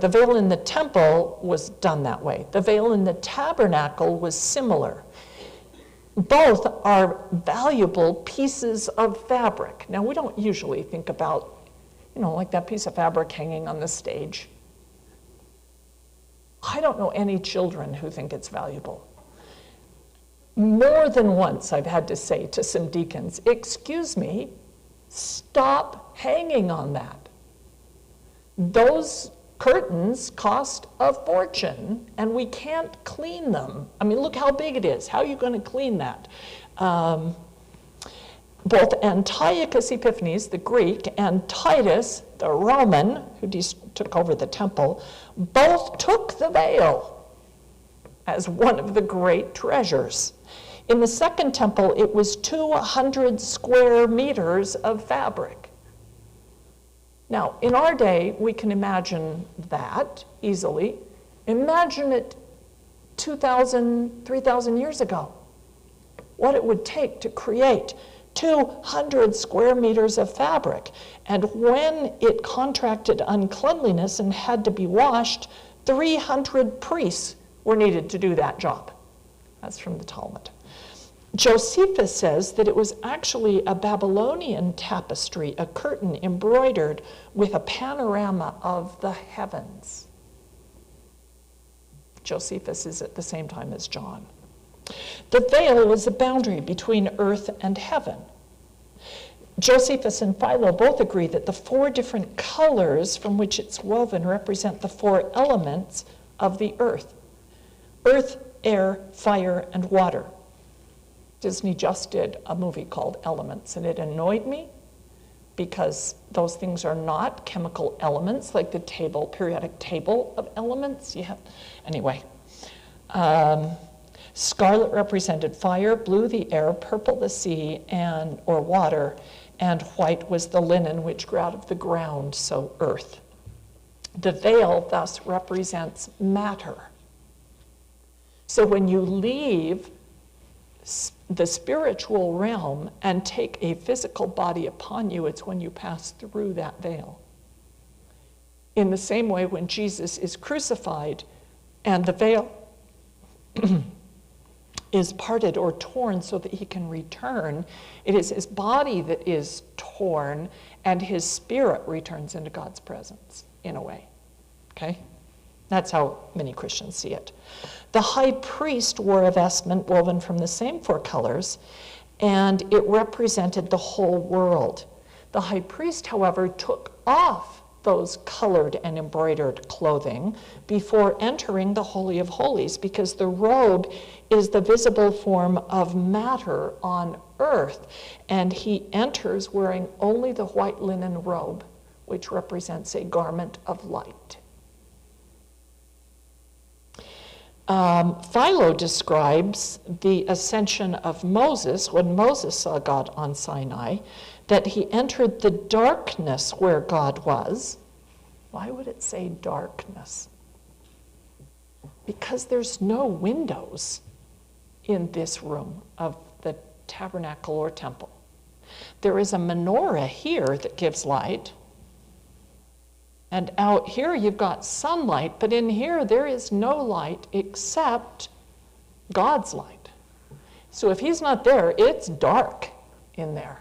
veil in the temple was done that way. The veil in the tabernacle was similar. Both are valuable pieces of fabric. Now, we don't usually think about, like that piece of fabric hanging on the stage. I don't know any children who think it's valuable. More than once I've had to say to some deacons, excuse me, stop hanging on that. Those curtains cost a fortune, and we can't clean them. I mean, look how big it is. How are you going to clean that? Both Antiochus Epiphanes, the Greek, and Titus, the Roman, who took over the temple, both took the veil as one of the great treasures. In the second temple, it was 200 square meters of fabric. Now, in our day, we can imagine that easily. Imagine it 2,000, 3,000 years ago. What it would take to create 200 square meters of fabric. And when it contracted uncleanliness and had to be washed, 300 priests were needed to do that job. That's from the Talmud. Josephus says that it was actually a Babylonian tapestry, a curtain embroidered with a panorama of the heavens. Josephus is at the same time as John. The veil was the boundary between earth and heaven. Josephus and Philo both agree that the 4 different colors from which it's woven represent the 4 elements of the earth: earth, air, fire, and water. Disney just did a movie called Elements, and it annoyed me because those things are not chemical elements like the periodic table of elements. Anyway. Scarlet represented fire, blue the air, purple the sea or water, and white was the linen which grew out of the ground, so earth. The veil thus represents matter. So when you leave the spiritual realm and take a physical body upon you, it's when you pass through that veil. In the same way, when Jesus is crucified and the veil is parted or torn so that he can return, it is his body that is torn and his spirit returns into God's presence, in a way. Okay? That's how many Christians see it. The high priest wore a vestment woven from the same 4 colors, and it represented the whole world. The high priest, however, took off those colored and embroidered clothing before entering the Holy of Holies, because the robe is the visible form of matter on earth, and he enters wearing only the white linen robe, which represents a garment of light. Philo describes the ascension of Moses, when Moses saw God on Sinai, that he entered the darkness where God was. Why would it say darkness? Because there's no windows in this room of the tabernacle or temple. There is a menorah here that gives light. And out here you've got sunlight, but in here there is no light except God's light. So if he's not there, it's dark in there.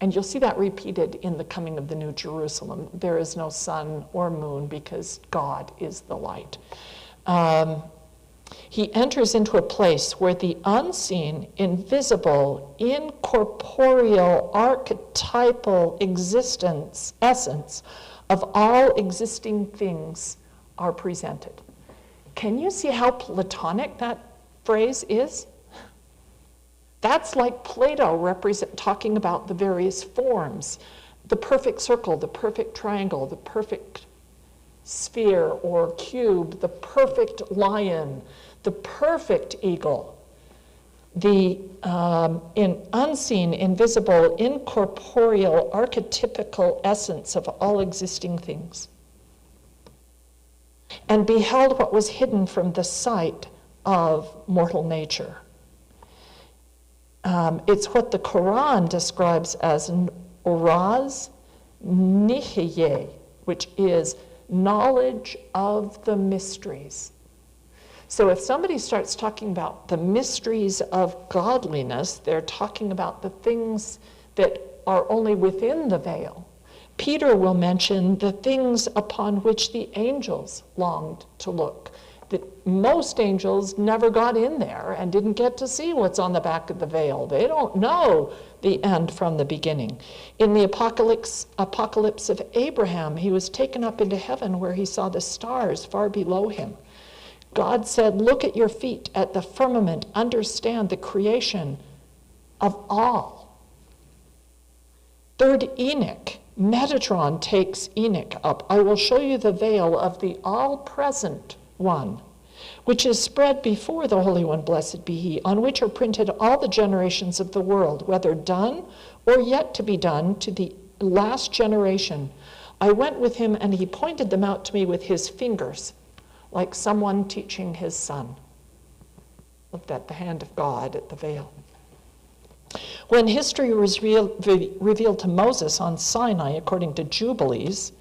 And you'll see that repeated in the coming of the New Jerusalem. There is no sun or moon because God is the light. He enters into a place where the unseen, invisible, incorporeal, archetypal essence of all existing things are presented. Can you see how Platonic that phrase is? That's like Plato talking about the various forms, the perfect circle, the perfect triangle, the perfect sphere or cube, the perfect lion, the perfect eagle, the unseen, invisible, incorporeal, archetypical essence of all existing things. And beheld what was hidden from the sight of mortal nature. It's what the Quran describes as an uraz nihiye, which is knowledge of the mysteries. So if somebody starts talking about the mysteries of godliness, they're talking about the things that are only within the veil. Peter will mention the things upon which the angels longed to look. That most angels never got in there and didn't get to see what's on the back of the veil. They don't know the end from the beginning. In the apocalypse of Abraham, he was taken up into heaven where he saw the stars far below him. God said, look at your feet, at the firmament, understand the creation of all. Third Enoch, Metatron takes Enoch up. I will show you the veil of the all-present one, which is spread before the Holy One, blessed be he, on which are printed all the generations of the world, whether done or yet to be done, to the last generation. I went with him, and he pointed them out to me with his fingers, like someone teaching his son. Looked at the hand of God at the veil. When history was revealed to Moses on Sinai, according to Jubilees,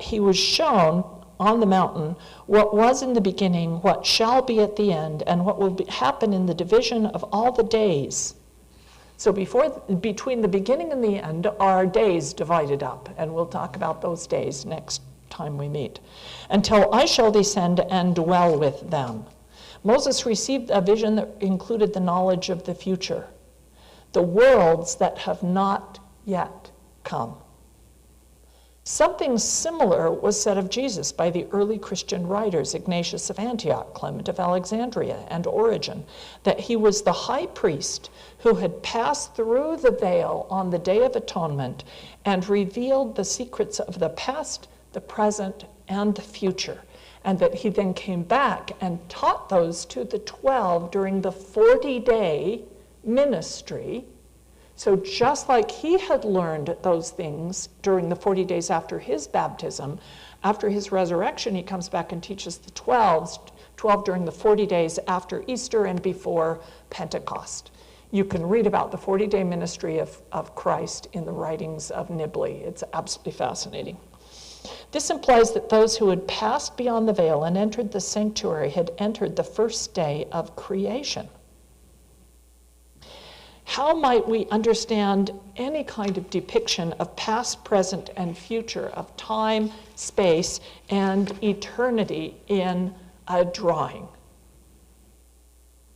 he was shown on the mountain what was in the beginning, what shall be at the end, and what will happen in the division of all the days. So between the beginning and the end are days divided up, and we'll talk about those days next time we meet. Until I shall descend and dwell with them. Moses received a vision that included the knowledge of the future, the worlds that have not yet come. Something similar was said of Jesus by the early Christian writers, Ignatius of Antioch, Clement of Alexandria, and Origen, that he was the high priest who had passed through the veil on the Day of Atonement and revealed the secrets of the past, the present, and the future, and that he then came back and taught those to the 12 during the 40-day ministry. So just like he had learned those things during the 40 days after his baptism, after his resurrection, he comes back and teaches the 12 during the 40 days after Easter and before Pentecost. You can read about the 40-day ministry of Christ in the writings of Nibley. It's absolutely fascinating. This implies that those who had passed beyond the veil and entered the sanctuary had entered the first day of creation. How might we understand any kind of depiction of past, present, and future, of time, space, and eternity in a drawing?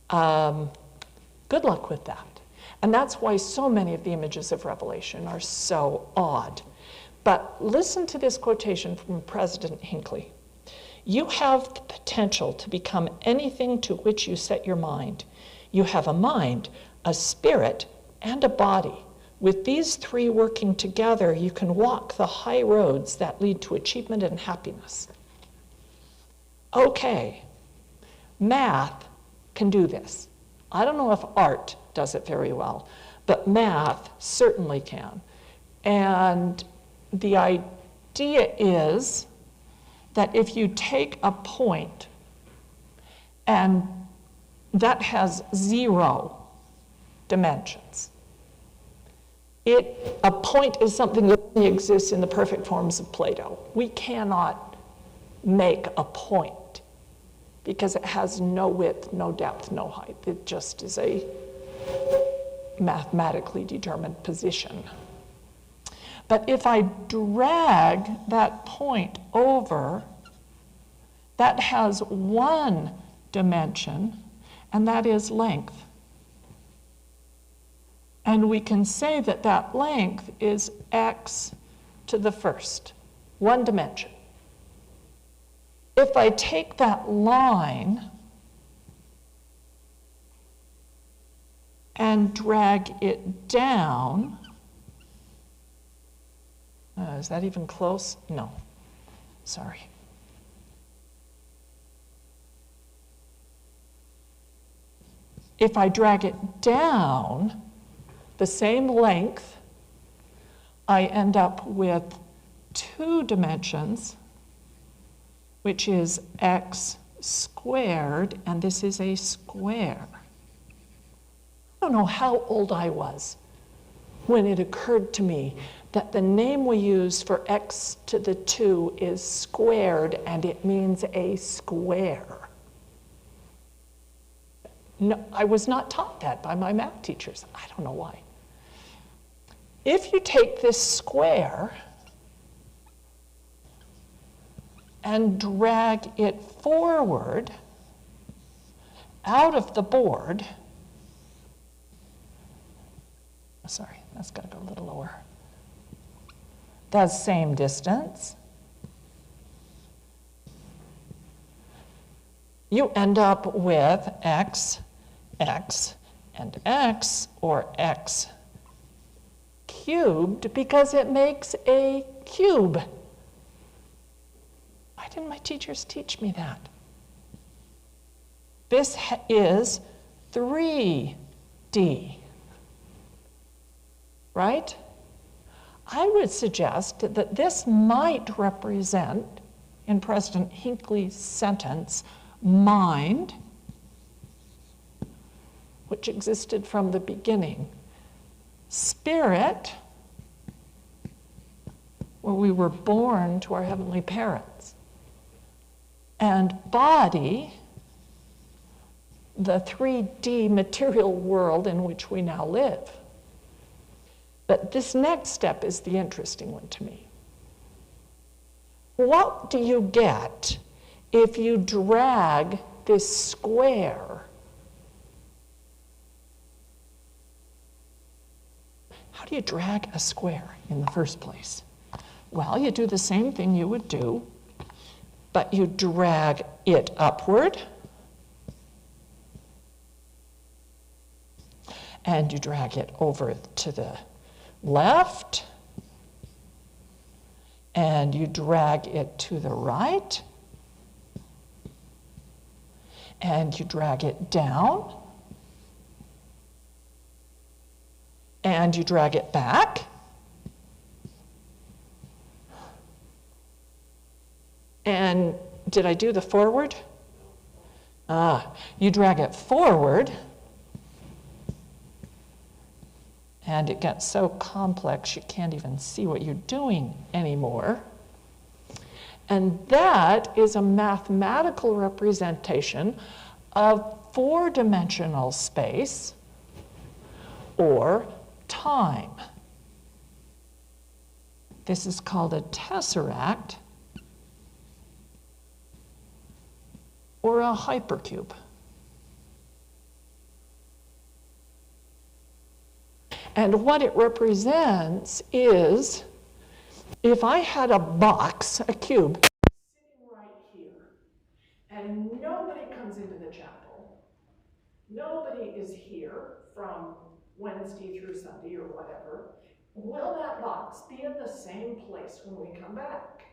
Good luck with that. And that's why so many of the images of Revelation are so odd. But listen to this quotation from President Hinckley. You have the potential to become anything to which you set your mind. You have a mind, a spirit, and a body. With these three working together, you can walk the high roads that lead to achievement and happiness. Okay, math can do this. I don't know if art does it very well, but math certainly can. And the idea is that if you take a point and that has 0 dimensions, a point is something that only exists in the perfect forms of Plato. We cannot make a point because it has no width, no depth, no height. It just is a mathematically determined position. But if I drag that point over, that has 1 dimension, and that is length. And we can say that that length is x to the first, one dimension. If I take that line and drag it down, is that even close? No, sorry. If I drag it down the same length, I end up with 2 dimensions, which is x squared, and this is a square. I don't know how old I was when it occurred to me that the name we use for x to the 2 is squared, and it means a square. No, I was not taught that by my math teachers. I don't know why. If you take this square and drag it forward out of the board, sorry, that's got to go a little lower. That's same distance. You end up with x, x, and x, or x cubed, because it makes a cube. Why didn't my teachers teach me that? This is 3D, right? I would suggest that this might represent, in President Hinckley's sentence, mind, which existed from the beginning, spirit, where we were born to our heavenly parents, and body, the 3D material world in which we now live. But this next step is the interesting one to me. What do you get if you drag this square? How do you drag a square in the first place? Well, you do the same thing you would do, but you drag it upward, and you drag it over to the left, and you drag it to the right, and you drag it down, and you drag it back, and did I do the forward? You drag it forward, and it gets so complex you can't even see what you're doing anymore. And that is a mathematical representation of 4-dimensional space or time. This is called a tesseract or a hypercube. And what it represents is, if I had a box, a cube, sitting right here, and nobody comes into the chapel, nobody is here from Wednesday through Sunday or whatever, will that box be in the same place when we come back?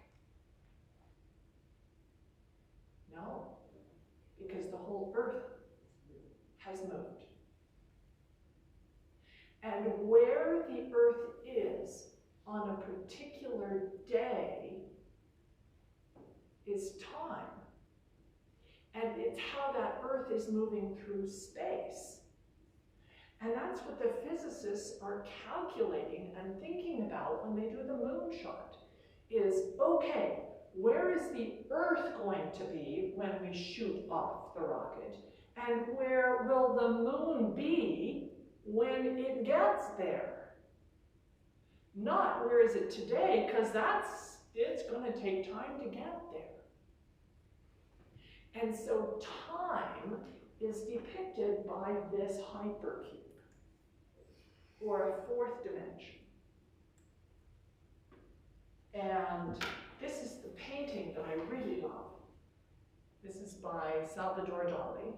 No, because the whole earth has moved. And where the earth is on a particular day is time. And it's how that earth is moving through space. And that's what the physicists are calculating and thinking about when they do the moonshot, is, okay, where is the earth going to be when we shoot off the rocket? And where will the moon be when it gets there? Not where is it today, because it's going to take time to get there. And so time is depicted by this hypercube, or a fourth dimension. And this is the painting that I really love. This is by Salvador Dali,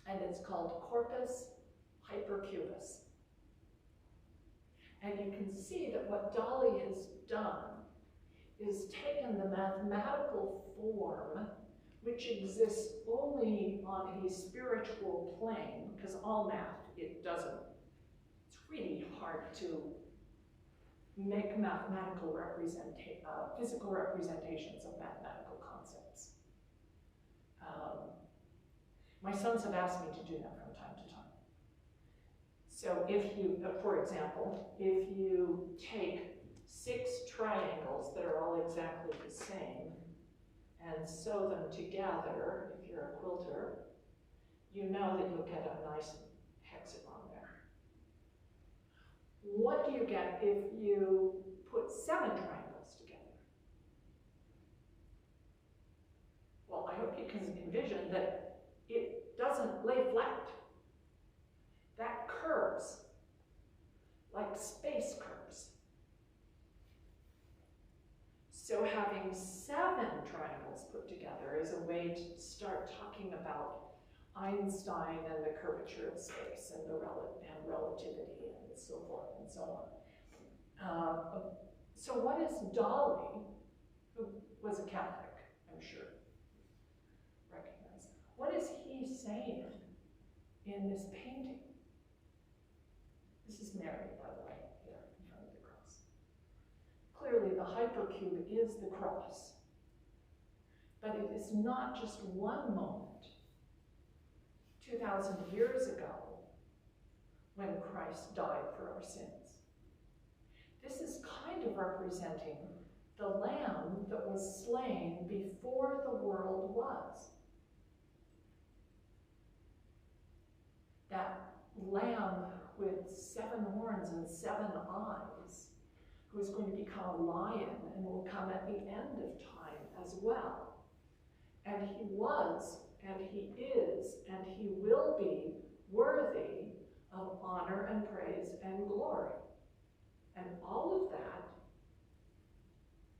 and it's called Corpus Hypercubus. And you can see that what Dali has done is taken the mathematical form which exists only on a spiritual plane, because all math, it's really hard to make physical representations of mathematical concepts. My sons have asked me to do that from time to time. So if you, for example, if you take 6 triangles that are all exactly the same and sew them together, if you're a quilter, you know that you'll get a nice hexagon there. What do you get if you put 7 triangles together? Well, I hope you can envision that it doesn't lay flat. That curves like space curves. So having 7 triangles put together is a way to start talking about Einstein and the curvature of space and relativity and so forth and so on. So what is Dali, who was a Catholic, I'm sure, recognize, what is he saying in this painting? This is Mary, by the way, here in front of the cross. Clearly, the hypercube is the cross, but it is not just one moment. 2,000 years ago, when Christ died for our sins. This is kind of representing the lamb that was slain before the world was. That lamb with 7 horns and 7 eyes, who is going to become a lion and will come at the end of time as well. And he was, and he is, and he will be worthy of honor and praise and glory. And all of that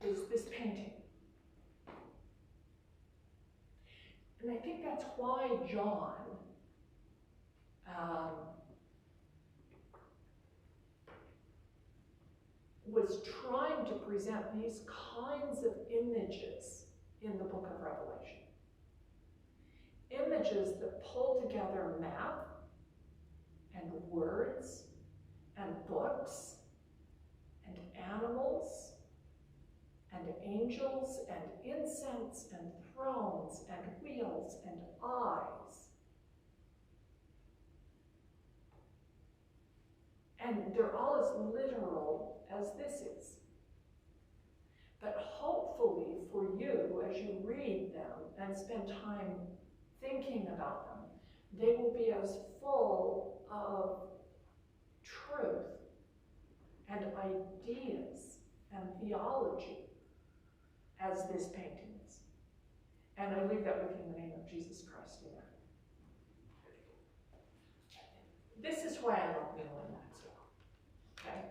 is this painting. And I think that's why John was trying to present these kinds of images in the book of Revelation. Images that pull together math and words and books and animals and angels and incense and thrones and wheels and eyes. And they're all as literal as this is. But hopefully for you, as you read them and spend time thinking about them, they will be as full of truth and ideas and theology as this painting is. And I leave that with you in the name of Jesus Christ. Amen. This is why I love Marilyn Maxwell. Okay?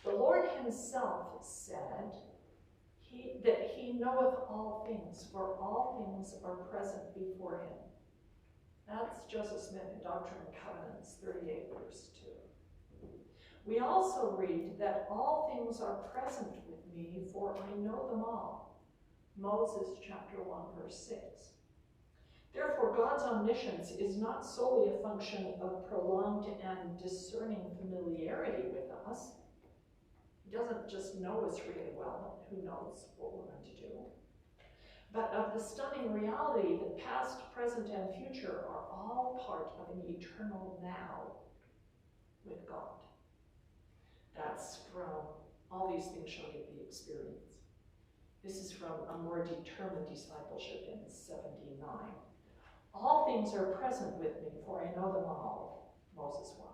The Lord himself said that he knoweth all things, for all things are present before him. That's Joseph Smith in Doctrine and Covenants, 38, verse 2. We also read that all things are present with me, for I know them all. Moses chapter 1, verse 6. Therefore, God's omniscience is not solely a function of prolonged and discerning familiarity with us. He doesn't just know us really well, who knows what we're going to do, but of the stunning reality that past, present, and future are all part of an eternal now with God. That's from All These Things Shall Give Thee Experience. This is from A More Determined Discipleship in 79. All things are present with me, for I know them all, Moses 1.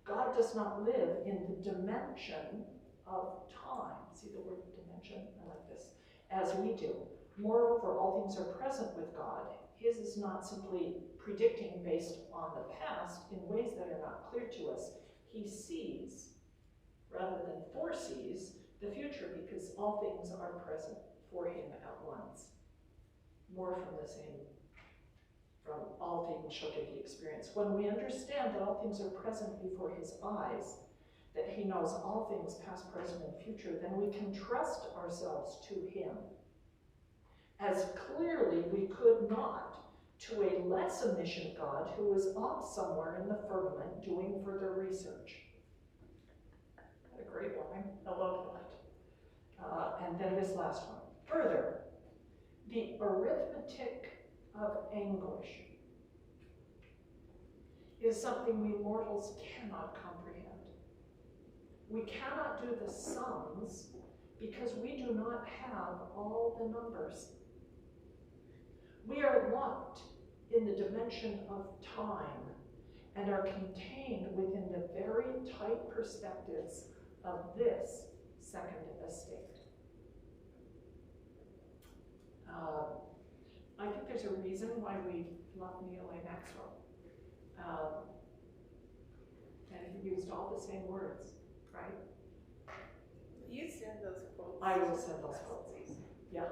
God does not live in the dimension of time. See the word dimension? I like this. As we do. Moreover, all things are present with God. His is not simply predicting based on the past in ways that are not clear to us. He sees, rather than foresees, the future because all things are present for him at once. More from the same, from all things shall give the experience. When we understand that all things are present before his eyes, that he knows all things past, present, and future, then we can trust ourselves to him as clearly we could not to a less omniscient God who is off somewhere in the firmament doing further research. What a great line. I love that. And then this last one. Further, the arithmetic of anguish is something we mortals cannot comprehend. We cannot do the sums because we do not have all the numbers. We are locked in the dimension of time and are contained within the very tight perspectives of this second estate. I think there's a reason why we love Neil A. Maxwell. And he used all the same words, right? You send those quotes. I will send those quotes.